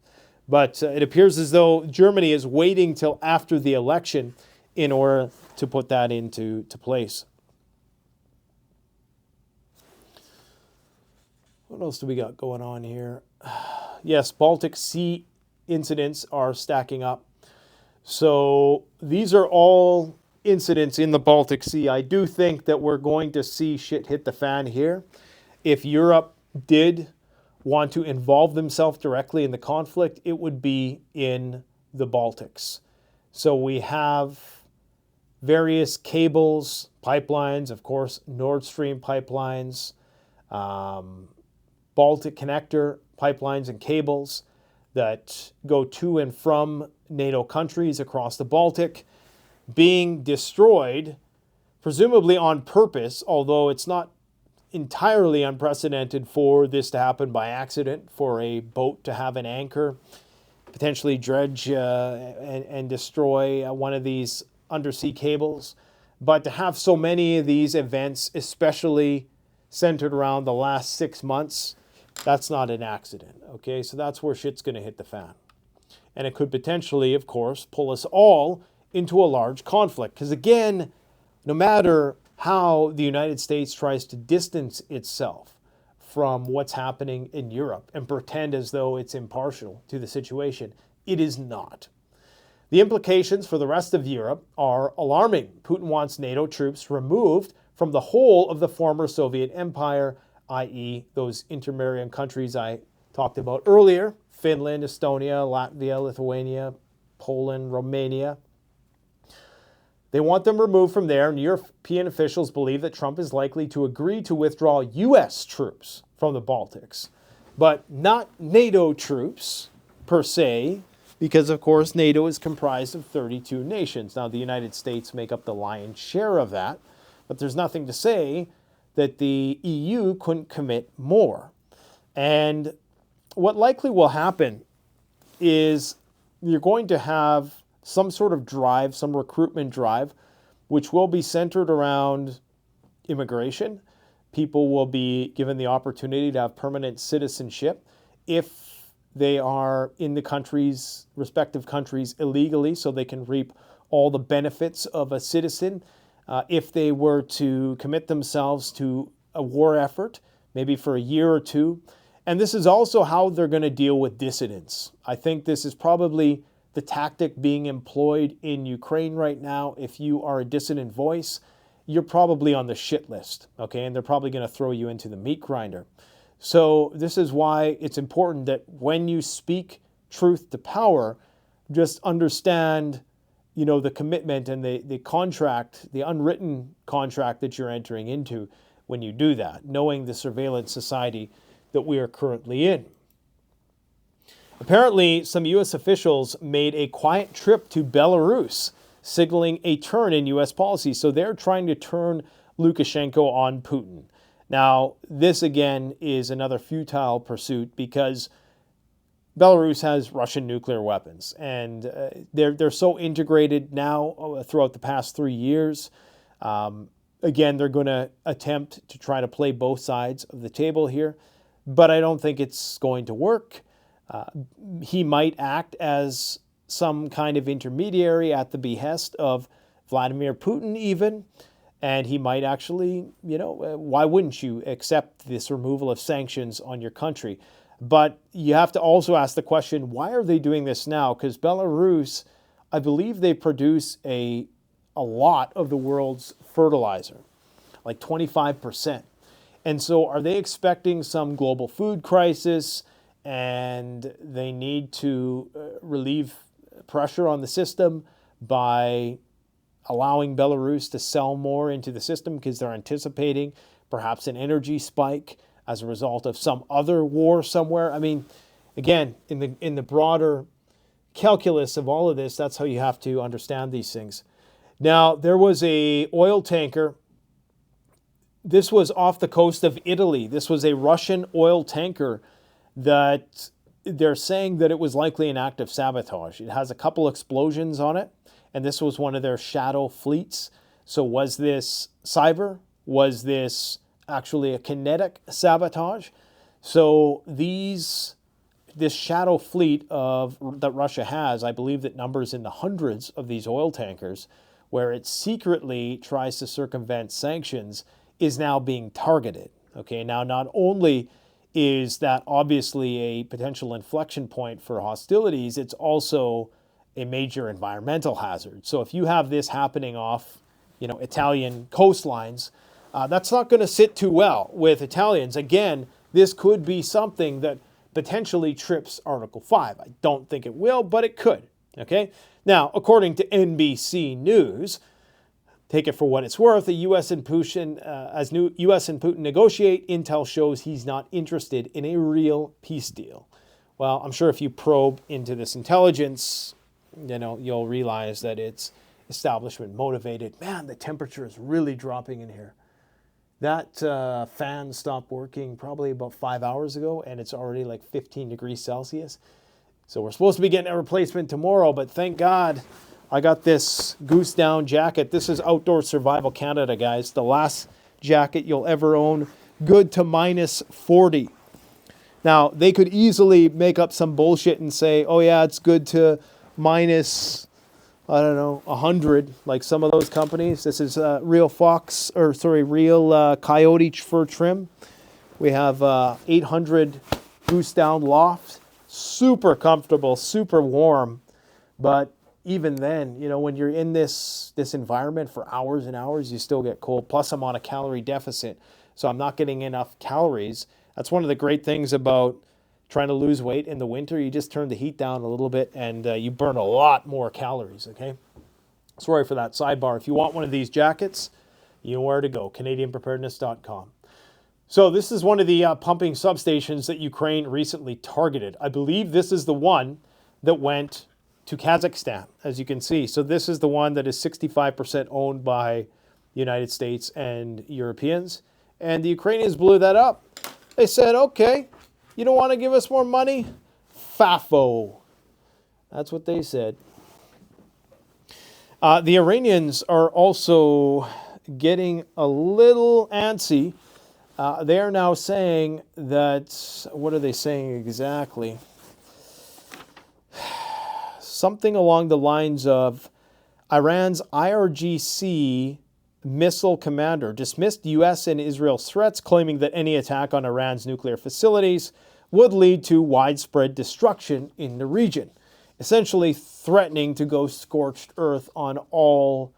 But it appears as though Germany is waiting till after the election in order to put that into place. What else do we got going on here? Yes, Baltic Sea incidents are stacking up. So these are all incidents in the Baltic Sea. I do think that we're going to see shit hit the fan here. If Europe did want to involve themselves directly in the conflict, it would be in the Baltics. So we have various cables, pipelines, of course, Nord Stream pipelines, Baltic connector pipelines and cables that go to and from NATO countries across the Baltic being destroyed, presumably on purpose, although it's not entirely unprecedented for this to happen by accident, for a boat to have an anchor, potentially dredge and destroy one of these undersea cables. But to have so many of these events, especially centered around the last 6 months, that's not an accident, okay? So that's where shit's going to hit the fan. And it could potentially, of course, pull us all into a large conflict. Because again, no matter how the United States tries to distance itself from what's happening in Europe and pretend as though it's impartial to the situation, it is not. The implications for the rest of Europe are alarming. Putin wants NATO troops removed from the whole of the former Soviet Empire, i.e. those intermarrying countries I talked about earlier, Finland, Estonia, Latvia, Lithuania, Poland, Romania. They want them removed from there, and European officials believe that Trump is likely to agree to withdraw U.S. troops from the Baltics, but not NATO troops per se, because of course NATO is comprised of 32 nations. Now the United States make up the lion's share of that, but there's nothing to say that the EU couldn't commit more. And what likely will happen is you're going to have some sort of drive, some recruitment drive, which will be centered around immigration. People will be given the opportunity to have permanent citizenship if they are in the respective countries illegally, so they can reap all the benefits of a citizen. If they were to commit themselves to a war effort, maybe for a year or two. And this is also how they're going to deal with dissidents. I think this is probably the tactic being employed in Ukraine right now. If you are a dissident voice, you're probably on the shit list, okay? And they're probably going to throw you into the meat grinder. So this is why it's important that when you speak truth to power, just understand, the commitment and the contract, the unwritten contract that you're entering into when you do that, knowing the surveillance society that we are currently in. Apparently, some U.S. officials made a quiet trip to Belarus, signaling a turn in U.S. policy. So they're trying to turn Lukashenko on Putin. Now, this again is another futile pursuit because Belarus has Russian nuclear weapons, and they're so integrated now throughout the past 3 years. Again, they're going to attempt to try to play both sides of the table here, but I don't think it's going to work. He might act as some kind of intermediary at the behest of Vladimir Putin even, and he might actually, why wouldn't you accept this removal of sanctions on your country? But you have to also ask the question, why are they doing this now? Because Belarus, I believe they produce a lot of the world's fertilizer, like 25%. And so are they expecting some global food crisis and they need to relieve pressure on the system by allowing Belarus to sell more into the system because they're anticipating perhaps an energy spike as a result of some other war somewhere? I mean, again, in the broader calculus of all of this, that's how you have to understand these things. Now, there was a oil tanker. This was off the coast of Italy. This was a Russian oil tanker that they're saying that it was likely an act of sabotage. It has a couple explosions on it, and this was one of their shadow fleets. So was this cyber? Was this actually a kinetic sabotage? So this shadow fleet that Russia has, I believe that numbers in the hundreds of these oil tankers, where it secretly tries to circumvent sanctions, is now being targeted. Okay, now not only is that obviously a potential inflection point for hostilities, it's also a major environmental hazard. So if you have this happening off, Italian coastlines, that's not going to sit too well with Italians. Again, this could be something that potentially trips Article 5. I don't think it will, but it could. Okay. Now, according to NBC News, take it for what it's worth, the U.S. and Putin, as U.S. and Putin negotiate, intel shows he's not interested in a real peace deal. Well, I'm sure if you probe into this intelligence, you'll realize that it's establishment motivated. Man, the temperature is really dropping in here. That fan stopped working probably about 5 hours ago, and it's already like 15 degrees Celsius. So we're supposed to be getting a replacement tomorrow, but thank God I got this goose down jacket. This is Outdoor Survival Canada, guys. The last jacket you'll ever own. Good to minus 40. Now, they could easily make up some bullshit and say, oh yeah, it's good to minus, 100, like some of those companies. This is real coyote fur trim. We have 800 goose down loft. Super comfortable, super warm. But even then, when you're in this environment for hours and hours, you still get cold. Plus, I'm on a calorie deficit, so I'm not getting enough calories. That's one of the great things about trying to lose weight in the winter. You just turn the heat down a little bit, and you burn a lot more calories, okay? Sorry for that sidebar. If you want one of these jackets, you know where to go, CanadianPreparedness.com. So this is one of the pumping substations that Ukraine recently targeted. I believe this is the one that went to Kazakhstan, as you can see. So this is the one that is 65% owned by the United States and Europeans. And the Ukrainians blew that up. They said, okay, you don't want to give us more money? Fafo. That's what they said. The Iranians are also getting a little antsy. They are now saying that, what are they saying exactly? Something along the lines of Iran's IRGC missile commander dismissed U.S. and Israel's threats, claiming that any attack on Iran's nuclear facilities would lead to widespread destruction in the region, essentially threatening to go scorched earth on all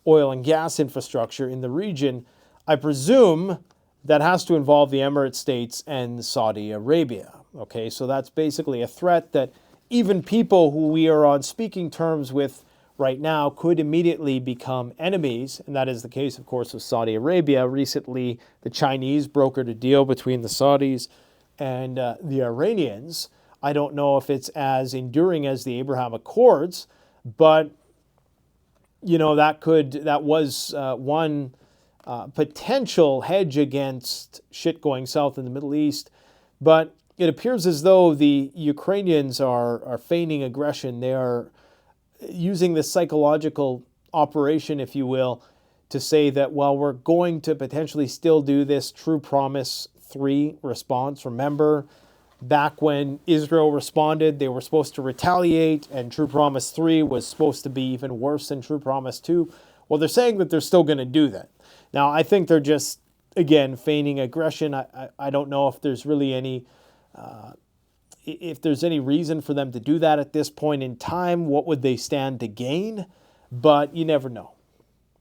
oil and gas infrastructure in the region. I presume that has to involve the Emirates States and Saudi Arabia. Okay, so that's basically a threat that even people who we are on speaking terms with right now could immediately become enemies. And that is the case, of course, with Saudi Arabia. Recently, the Chinese brokered a deal between the Saudis and the Iranians. I don't know if it's as enduring as the Abraham Accords, but that was one potential hedge against shit going south in the Middle East. But it appears as though the Ukrainians are feigning aggression. They are using this psychological operation, if you will, to say that, well, we're going to potentially still do this True Promise 3 response. Remember, back when Israel responded, they were supposed to retaliate, and True Promise 3 was supposed to be even worse than True Promise 2. Well, they're saying that they're still going to do that. Now, I think they're just, again, feigning aggression. I don't know if there's really any reason for them to do that at this point in time. What would they stand to gain? But you never know.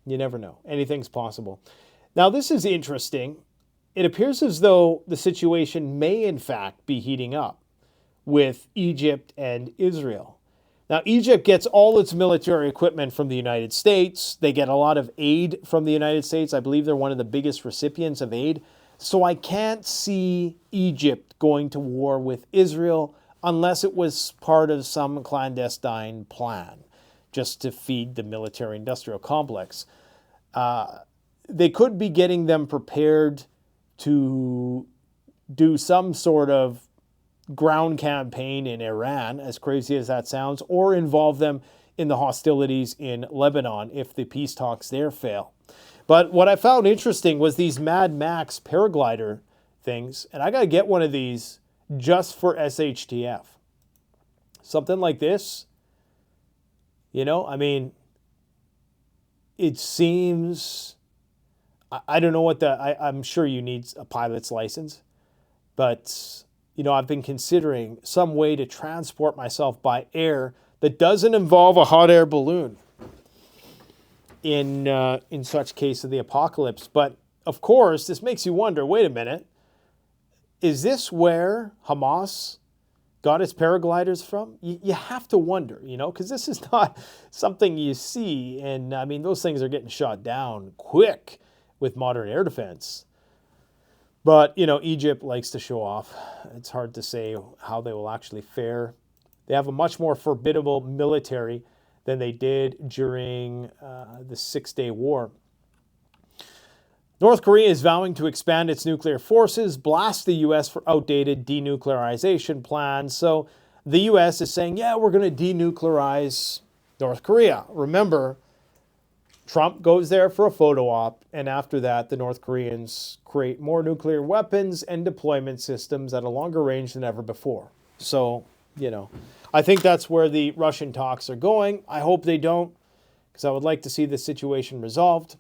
You never know. Anything's possible. Now, this is interesting. It appears as though the situation may, in fact, be heating up with Egypt and Israel. Now, Egypt gets all its military equipment from the United States. They get a lot of aid from the United States. I believe they're one of the biggest recipients of aid. So I can't see Egypt going to war with Israel unless it was part of some clandestine plan just to feed the military-industrial complex. They could be getting them prepared to do some sort of ground campaign in Iran, as crazy as that sounds, or involve them in the hostilities in Lebanon if the peace talks there fail. But what I found interesting was these Mad Max paraglider things, and I got to get one of these just for SHTF. Something like this, it seems, I don't know what I'm sure you need a pilot's license, but, I've been considering some way to transport myself by air that doesn't involve a hot air balloon in such case of the apocalypse. But, of course, this makes you wonder, wait a minute, is this where Hamas got its paragliders from? You have to wonder, because this is not something you see. And, those things are getting shot down quick with modern air defense. But, Egypt likes to show off. It's hard to say how they will actually fare. They have a much more formidable military than they did during the Six-Day War. North Korea is vowing to expand its nuclear forces, blast the U.S. for outdated denuclearization plans. So the U.S. is saying, yeah, we're going to denuclearize North Korea. Remember, Trump goes there for a photo op, and after that, the North Koreans create more nuclear weapons and deployment systems at a longer range than ever before. So, I think that's where the Russian talks are going. I hope they don't, because I would like to see the situation resolved.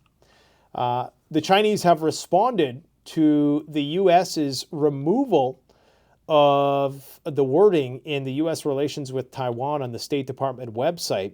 The Chinese have responded to the U.S.'s removal of the wording in the U.S. relations with Taiwan on the State Department website.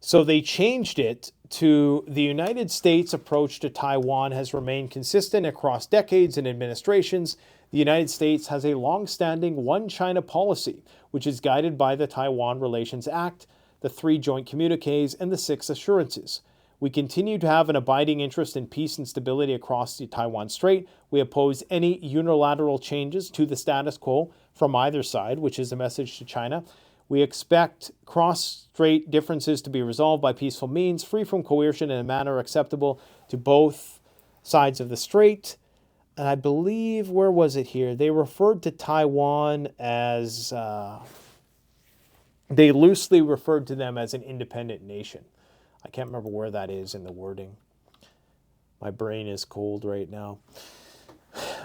So they changed it to the United States' approach to Taiwan has remained consistent across decades and administrations. The United States has a long-standing One China policy, which is guided by the Taiwan Relations Act, the 3 joint communiques, and the 6 assurances. We continue to have an abiding interest in peace and stability across the Taiwan Strait. We oppose any unilateral changes to the status quo from either side, which is a message to China. We expect cross-strait differences to be resolved by peaceful means, free from coercion in a manner acceptable to both sides of the strait. And I believe, where was it here? They referred to Taiwan as, they loosely referred to them as an independent nation. I can't remember where that is in the wording. My brain is cold right now.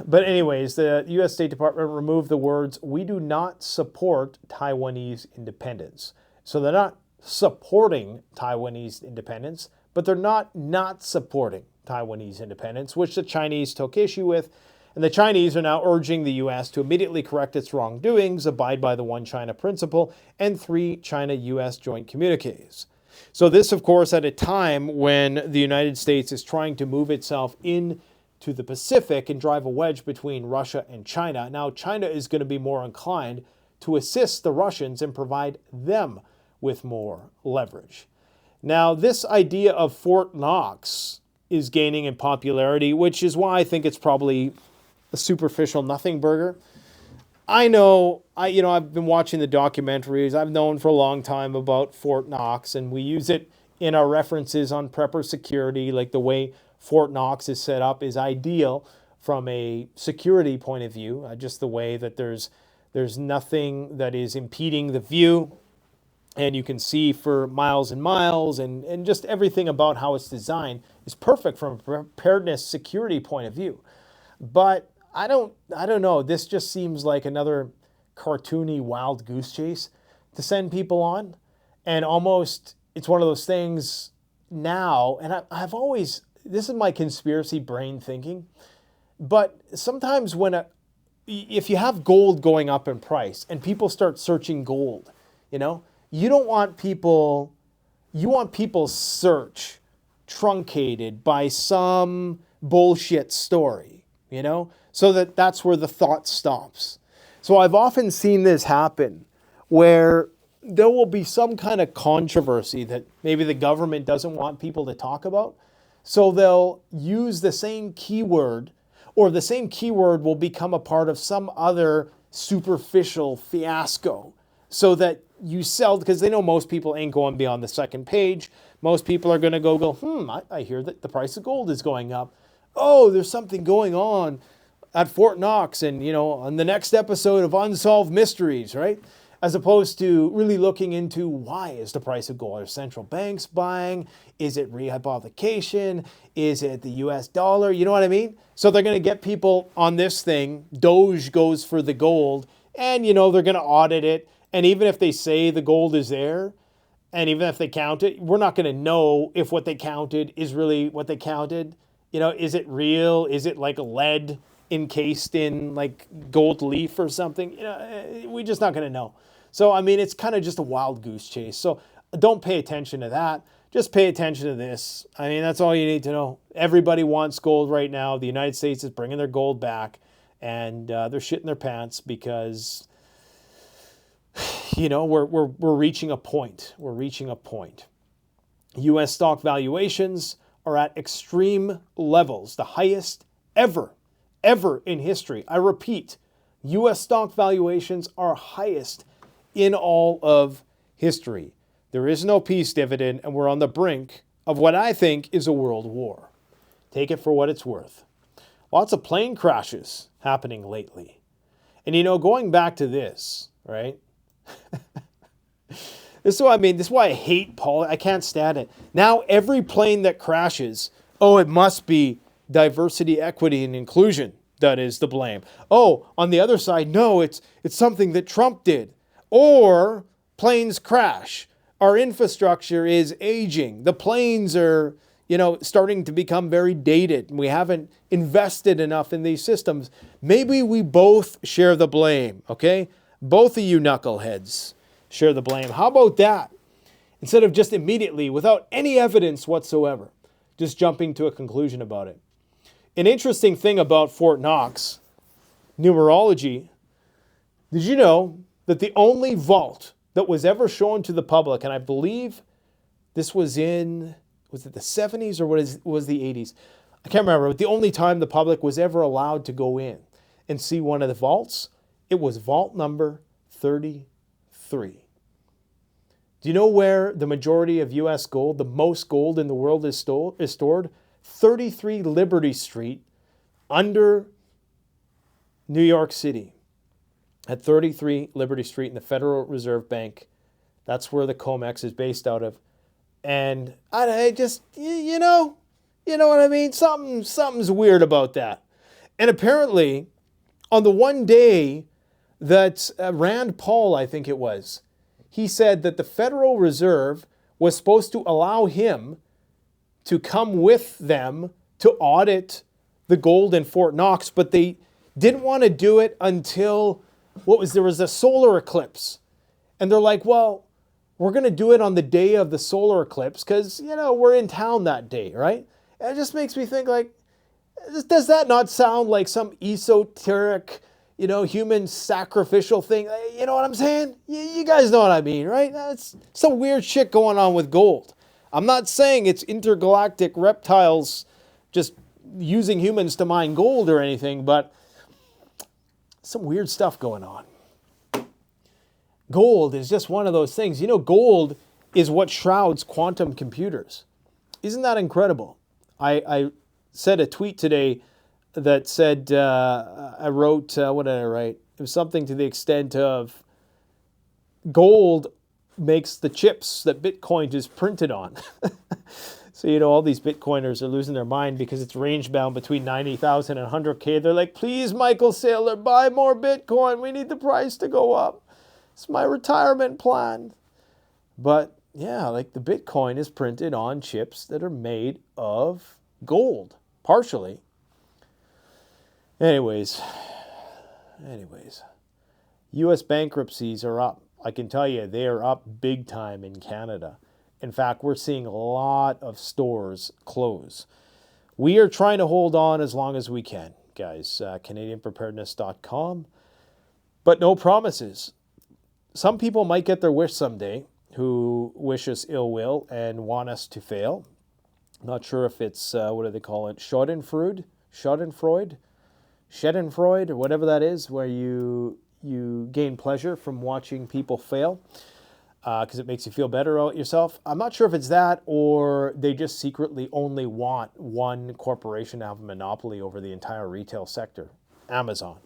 But anyways, the U.S. State Department removed the words, "We do not support Taiwanese independence." So they're not supporting Taiwanese independence, but they're not supporting Taiwanese independence, which the Chinese took issue with. And the Chinese are now urging the U.S. to immediately correct its wrongdoings, abide by the One China principle, and 3 China-U.S. joint communiques. So this, of course, at a time when the United States is trying to move itself into the Pacific and drive a wedge between Russia and China. Now, China is going to be more inclined to assist the Russians and provide them with more leverage. Now, this idea of Fort Knox is gaining in popularity, which is why I think it's probably a superficial nothing burger. I know, I've been watching the documentaries. I've known for a long time about Fort Knox, and we use it in our references on prepper security. Like the way Fort Knox is set up is ideal from a security point of view. Just the way that there's nothing that is impeding the view, and you can see for miles and miles, and just everything about how it's designed is perfect from a preparedness security point of view. But I don't know. This just seems like another cartoony wild goose chase to send people on. And almost, it's one of those things now, and I've always, this is my conspiracy brain thinking, but sometimes if you have gold going up in price and people start searching gold, you don't want people, you want people's search truncated by some bullshit story, so that's where the thought stops. So I've often seen this happen where there will be some kind of controversy that maybe the government doesn't want people to talk about. So they'll use the same keyword, or the same keyword will become a part of some other superficial fiasco so that you sell, because they know most people ain't going beyond the second page. Most people are going to go, I hear that the price of gold is going up. Oh, there's something going on at Fort Knox and, on the next episode of Unsolved Mysteries, right? As opposed to really looking into why is the price of gold? Are central banks buying? Is it rehypothecation? Is it the US dollar? You know what I mean? So they're going to get people on this thing. Doge goes for the gold, and, they're going to audit it. And even if they say the gold is there, and even if they count it, we're not going to know if what they counted is really what they counted. Is it real? Is it like lead encased in like gold leaf or something? We're just not going to know. So, it's kind of just a wild goose chase. So don't pay attention to that. Just pay attention to this. That's all you need to know. Everybody wants gold right now. The United States is bringing their gold back, and they're shitting their pants because, we're reaching a point. We're reaching a point. U.S. stock valuations are at extreme levels, the highest ever in history. I repeat, U.S. stock valuations are highest in all of history. There is no peace dividend, and we're on the brink of what I think is a world war. Take it for what it's worth. Lots of plane crashes happening lately. And going back to this, right? This is what this is why I hate Paul. I can't stand it. Now every plane that crashes, it must be diversity, equity, and inclusion that is the blame. Oh, on the other side, no, it's something that Trump did. Or planes crash. Our infrastructure is aging. The planes are, starting to become very dated, and we haven't invested enough in these systems. Maybe we both share the blame, okay? Both of you knuckleheads share the blame. How about that? Instead of just immediately, without any evidence whatsoever, just jumping to a conclusion about it. An interesting thing about Fort Knox, numerology, did you know that the only vault that was ever shown to the public, and I believe this was it the 70s or was the 80s? I can't remember, but the only time the public was ever allowed to go in and see one of the vaults, it was vault number 33. Do you know where the majority of U.S. gold, the most gold in the world is stored? 33 Liberty Street under New York City. At 33 Liberty Street in the Federal Reserve Bank. That's where the COMEX is based out of. And I just, you know what I mean? Something's weird about that. And apparently, on the one day that Rand Paul, I think it was, he said that the Federal Reserve was supposed to allow him to come with them to audit the gold in Fort Knox, but they didn't want to do it until there was a solar eclipse. And they're like, well, we're going to do it on the day of the solar eclipse because, we're in town that day, right? And it just makes me think, like, does that not sound like some esoteric, human sacrificial thing. You know what I'm saying? You guys know what I mean, right? That's some weird shit going on with gold. I'm not saying it's intergalactic reptiles just using humans to mine gold or anything, but some weird stuff going on. Gold is just one of those things. Gold is what shrouds quantum computers. Isn't that incredible? I said a tweet today that said, I wrote, what did I write? It was something to the extent of gold makes the chips that Bitcoin is printed on. So, all these Bitcoiners are losing their mind because it's range bound between 90,000 and 100K. They're like, please, Michael Saylor, buy more Bitcoin. We need the price to go up. It's my retirement plan. But yeah, like the Bitcoin is printed on chips that are made of gold, partially. Anyways, U.S. bankruptcies are up. I can tell you they are up big time in Canada. In fact, we're seeing a lot of stores close. We are trying to hold on as long as we can, guys. CanadianPreparedness.com. But no promises. Some people might get their wish someday who wish us ill will and want us to fail. Not sure if it's, what do they call it? Schadenfreude, or whatever that is, where you gain pleasure from watching people fail because it makes you feel better about yourself. I'm not sure if it's that or they just secretly only want one corporation to have a monopoly over the entire retail sector, Amazon.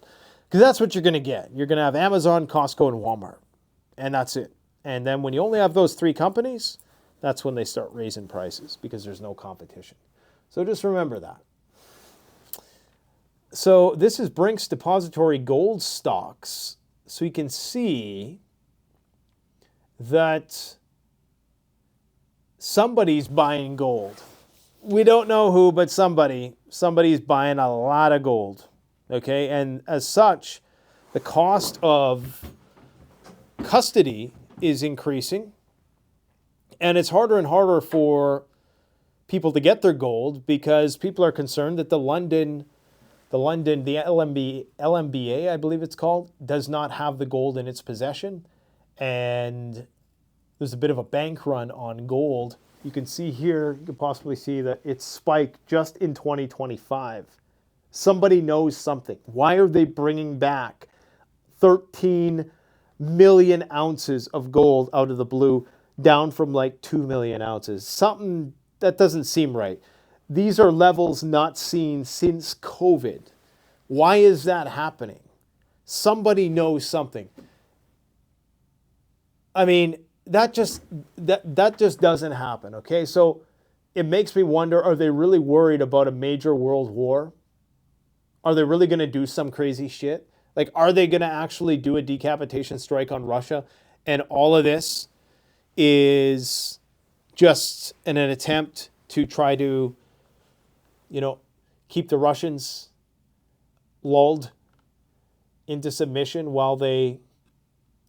Because that's what you're going to get. You're going to have Amazon, Costco, and Walmart. And that's it. And then when you only have those three companies, that's when they start raising prices because there's no competition. So just remember that. So this is Brink's Depository Gold Stocks. So you can see that somebody's buying gold. We don't know who, but somebody's buying a lot of gold. Okay, and as such, the cost of custody is increasing, and it's harder and harder for people to get their gold because people are concerned that the LMBA, I believe it's called, does not have the gold in its possession, and there's a bit of a bank run on gold. You can see here, you can possibly see that it's spiked just in 2025. Somebody knows something. Why are they bringing back 13 million ounces of gold out of the blue, down from like 2 million ounces? Something that doesn't seem right. These are levels not seen since COVID. Why is that happening? Somebody knows something. I mean, that just doesn't happen, okay? So it makes me wonder, are they really worried about a major world war? Are they really going to do some crazy shit? Like, are they going to actually do a decapitation strike on Russia? And all of this is just an attempt to try to, keep the Russians lulled into submission while they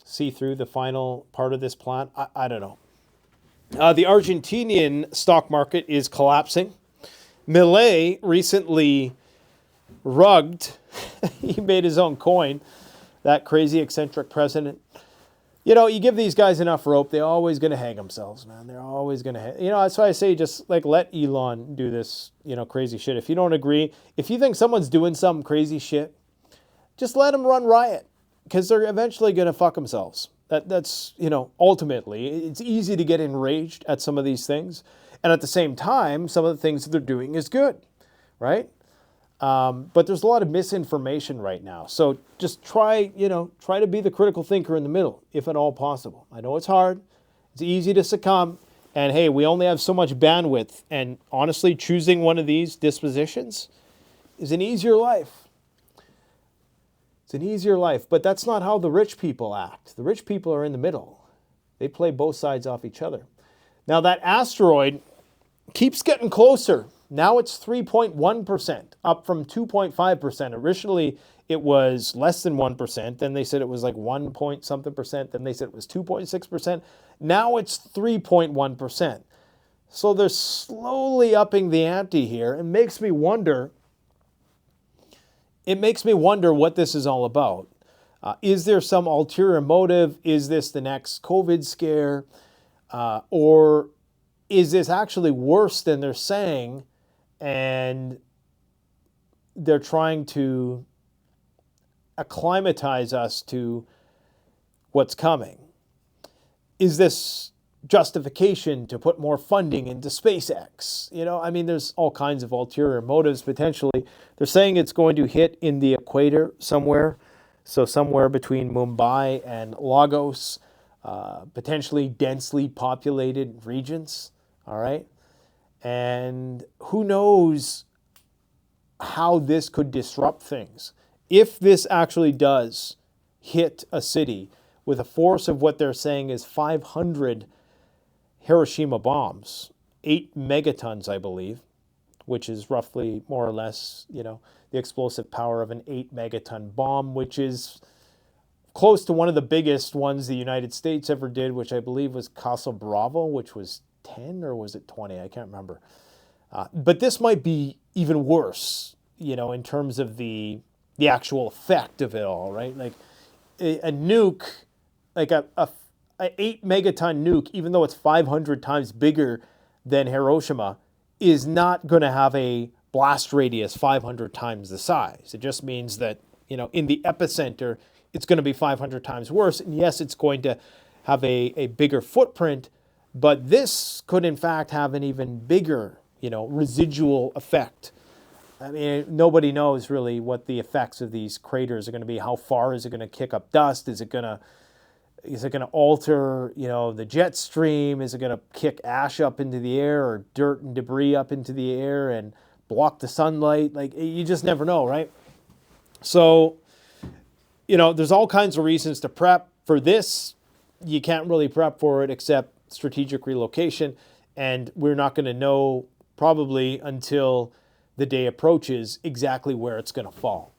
see through the final part of this plan. I don't know. The Argentinian stock market is collapsing. Milei recently rugged. He made his own coin. That crazy eccentric president. You give these guys enough rope, they're always going to hang themselves, man. They're always going to that's why I say just like let Elon do this, crazy shit. If you don't agree, if you think someone's doing some crazy shit, just let them run riot because they're eventually going to fuck themselves. That's ultimately, it's easy to get enraged at some of these things. And at the same time, some of the things that they're doing is good, right? But there's a lot of misinformation right now. So just try to be the critical thinker in the middle, if at all possible. I know it's hard. It's easy to succumb. And hey, we only have so much bandwidth. And honestly, choosing one of these dispositions is an easier life. It's an easier life. But that's not how the rich people act. The rich people are in the middle. They play both sides off each other. Now that asteroid keeps getting closer. Now it's 3.1%, up from 2.5%. Originally, it was less than 1%. Then they said it was like 1 point something percent. Then they said it was 2.6%. Now it's 3.1%. So they're slowly upping the ante here. It makes me wonder it makes me wonder what this is all about. Is there some ulterior motive? Is this the next COVID scare? Or is this actually worse than they're saying, and they're trying to acclimatize us to what's coming? Is this justification to put more funding into SpaceX? There's all kinds of ulterior motives potentially. They're saying it's going to hit in the equator somewhere. So somewhere between Mumbai and Lagos, potentially densely populated regions, all right? And who knows how this could disrupt things. If this actually does hit a city with a force of what they're saying is 500 Hiroshima bombs, 8 megatons, I believe, which is roughly more or less, the explosive power of an 8 megaton bomb, which is close to one of the biggest ones the United States ever did, which I believe was Casa Bravo, which was 10 or was it 20? I can't remember. But this might be even worse, in terms of the actual effect of it all, right? Like a nuke, like a 8 megaton nuke, even though it's 500 times bigger than Hiroshima, is not going to have a blast radius 500 times the size. It just means that, in the epicenter, it's going to be 500 times worse. And yes, it's going to have a bigger footprint, but this could in fact have an even bigger, residual effect. Nobody knows really what the effects of these craters are going to be. How far is it going to kick up dust? Is it going to alter, the jet stream? Is it going to kick ash up into the air or dirt and debris up into the air and block the sunlight? Like, you just never know, right? So, there's all kinds of reasons to prep for this. You can't really prep for it except strategic relocation. And we're not going to know probably until the day approaches exactly where it's going to fall.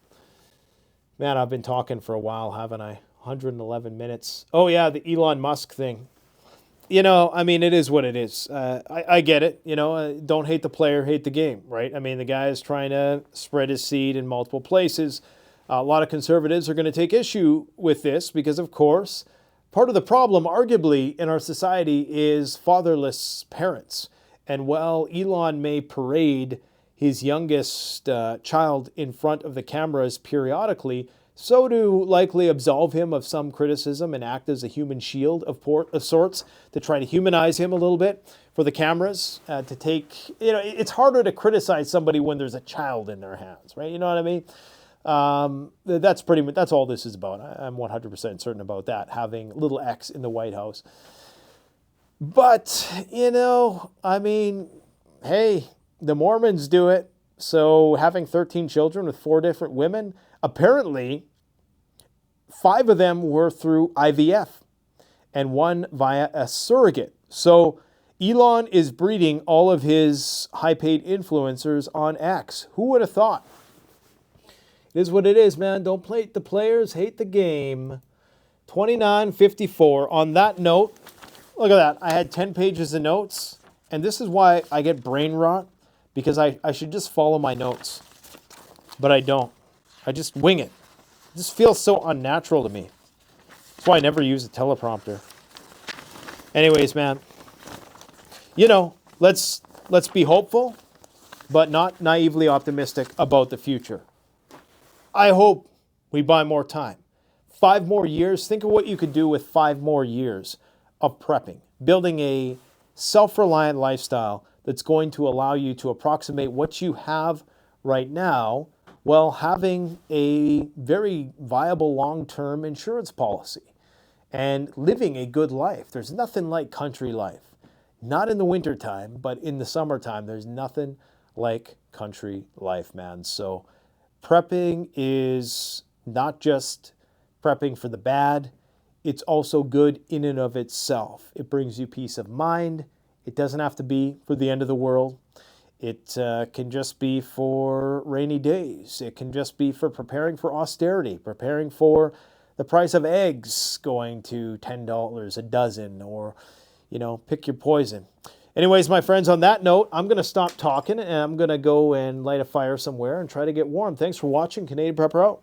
Man, I've been talking for a while, haven't I? 111 minutes. Oh yeah, the Elon Musk thing. It is what it is. I get it. Don't hate the player, hate the game, right? The guy is trying to spread his seed in multiple places. A lot of conservatives are going to take issue with this because, of course, part of the problem, arguably, in our society is fatherless parents. And while Elon may parade his youngest child in front of the cameras periodically, so to likely absolve him of some criticism and act as a human shield of sorts to try to humanize him a little bit for the cameras, to take, it's harder to criticize somebody when there's a child in their hands, right? You know what I mean? That's all this is about. I'm 100% certain about that, having little X in the White House. But, hey, the Mormons do it. So having 13 children with 4 different women, apparently 5 of them were through IVF and 1 via a surrogate. So Elon is breeding all of his high-paid influencers on X. Who would have thought? It is what it is, man. Don't hate the players, hate the game. 29:54. On that note, look at that. I had 10 pages of notes, and this is why I get brain rot, because I should just follow my notes, but I don't. I just wing it. It just feels so unnatural to me. That's why I never use a teleprompter. Anyways, man, let's be hopeful, but not naively optimistic about the future. I hope we buy more time. 5 more years. Think of what you could do with 5 more years of prepping, building a self-reliant lifestyle that's going to allow you to approximate what you have right now while having a very viable long-term insurance policy and living a good life. There's nothing like country life. Not in the wintertime, but in the summertime, there's nothing like country life, man. So prepping is not just prepping for the bad. It's also good in and of itself. It brings you peace of mind. It doesn't have to be for the end of the world. It can just be for rainy days. It can just be for preparing for austerity, preparing for the price of eggs going to $10 a dozen, or, pick your poison. Anyways, my friends, on that note, I'm going to stop talking and I'm going to go and light a fire somewhere and try to get warm. Thanks for watching. Canadian Prepper out.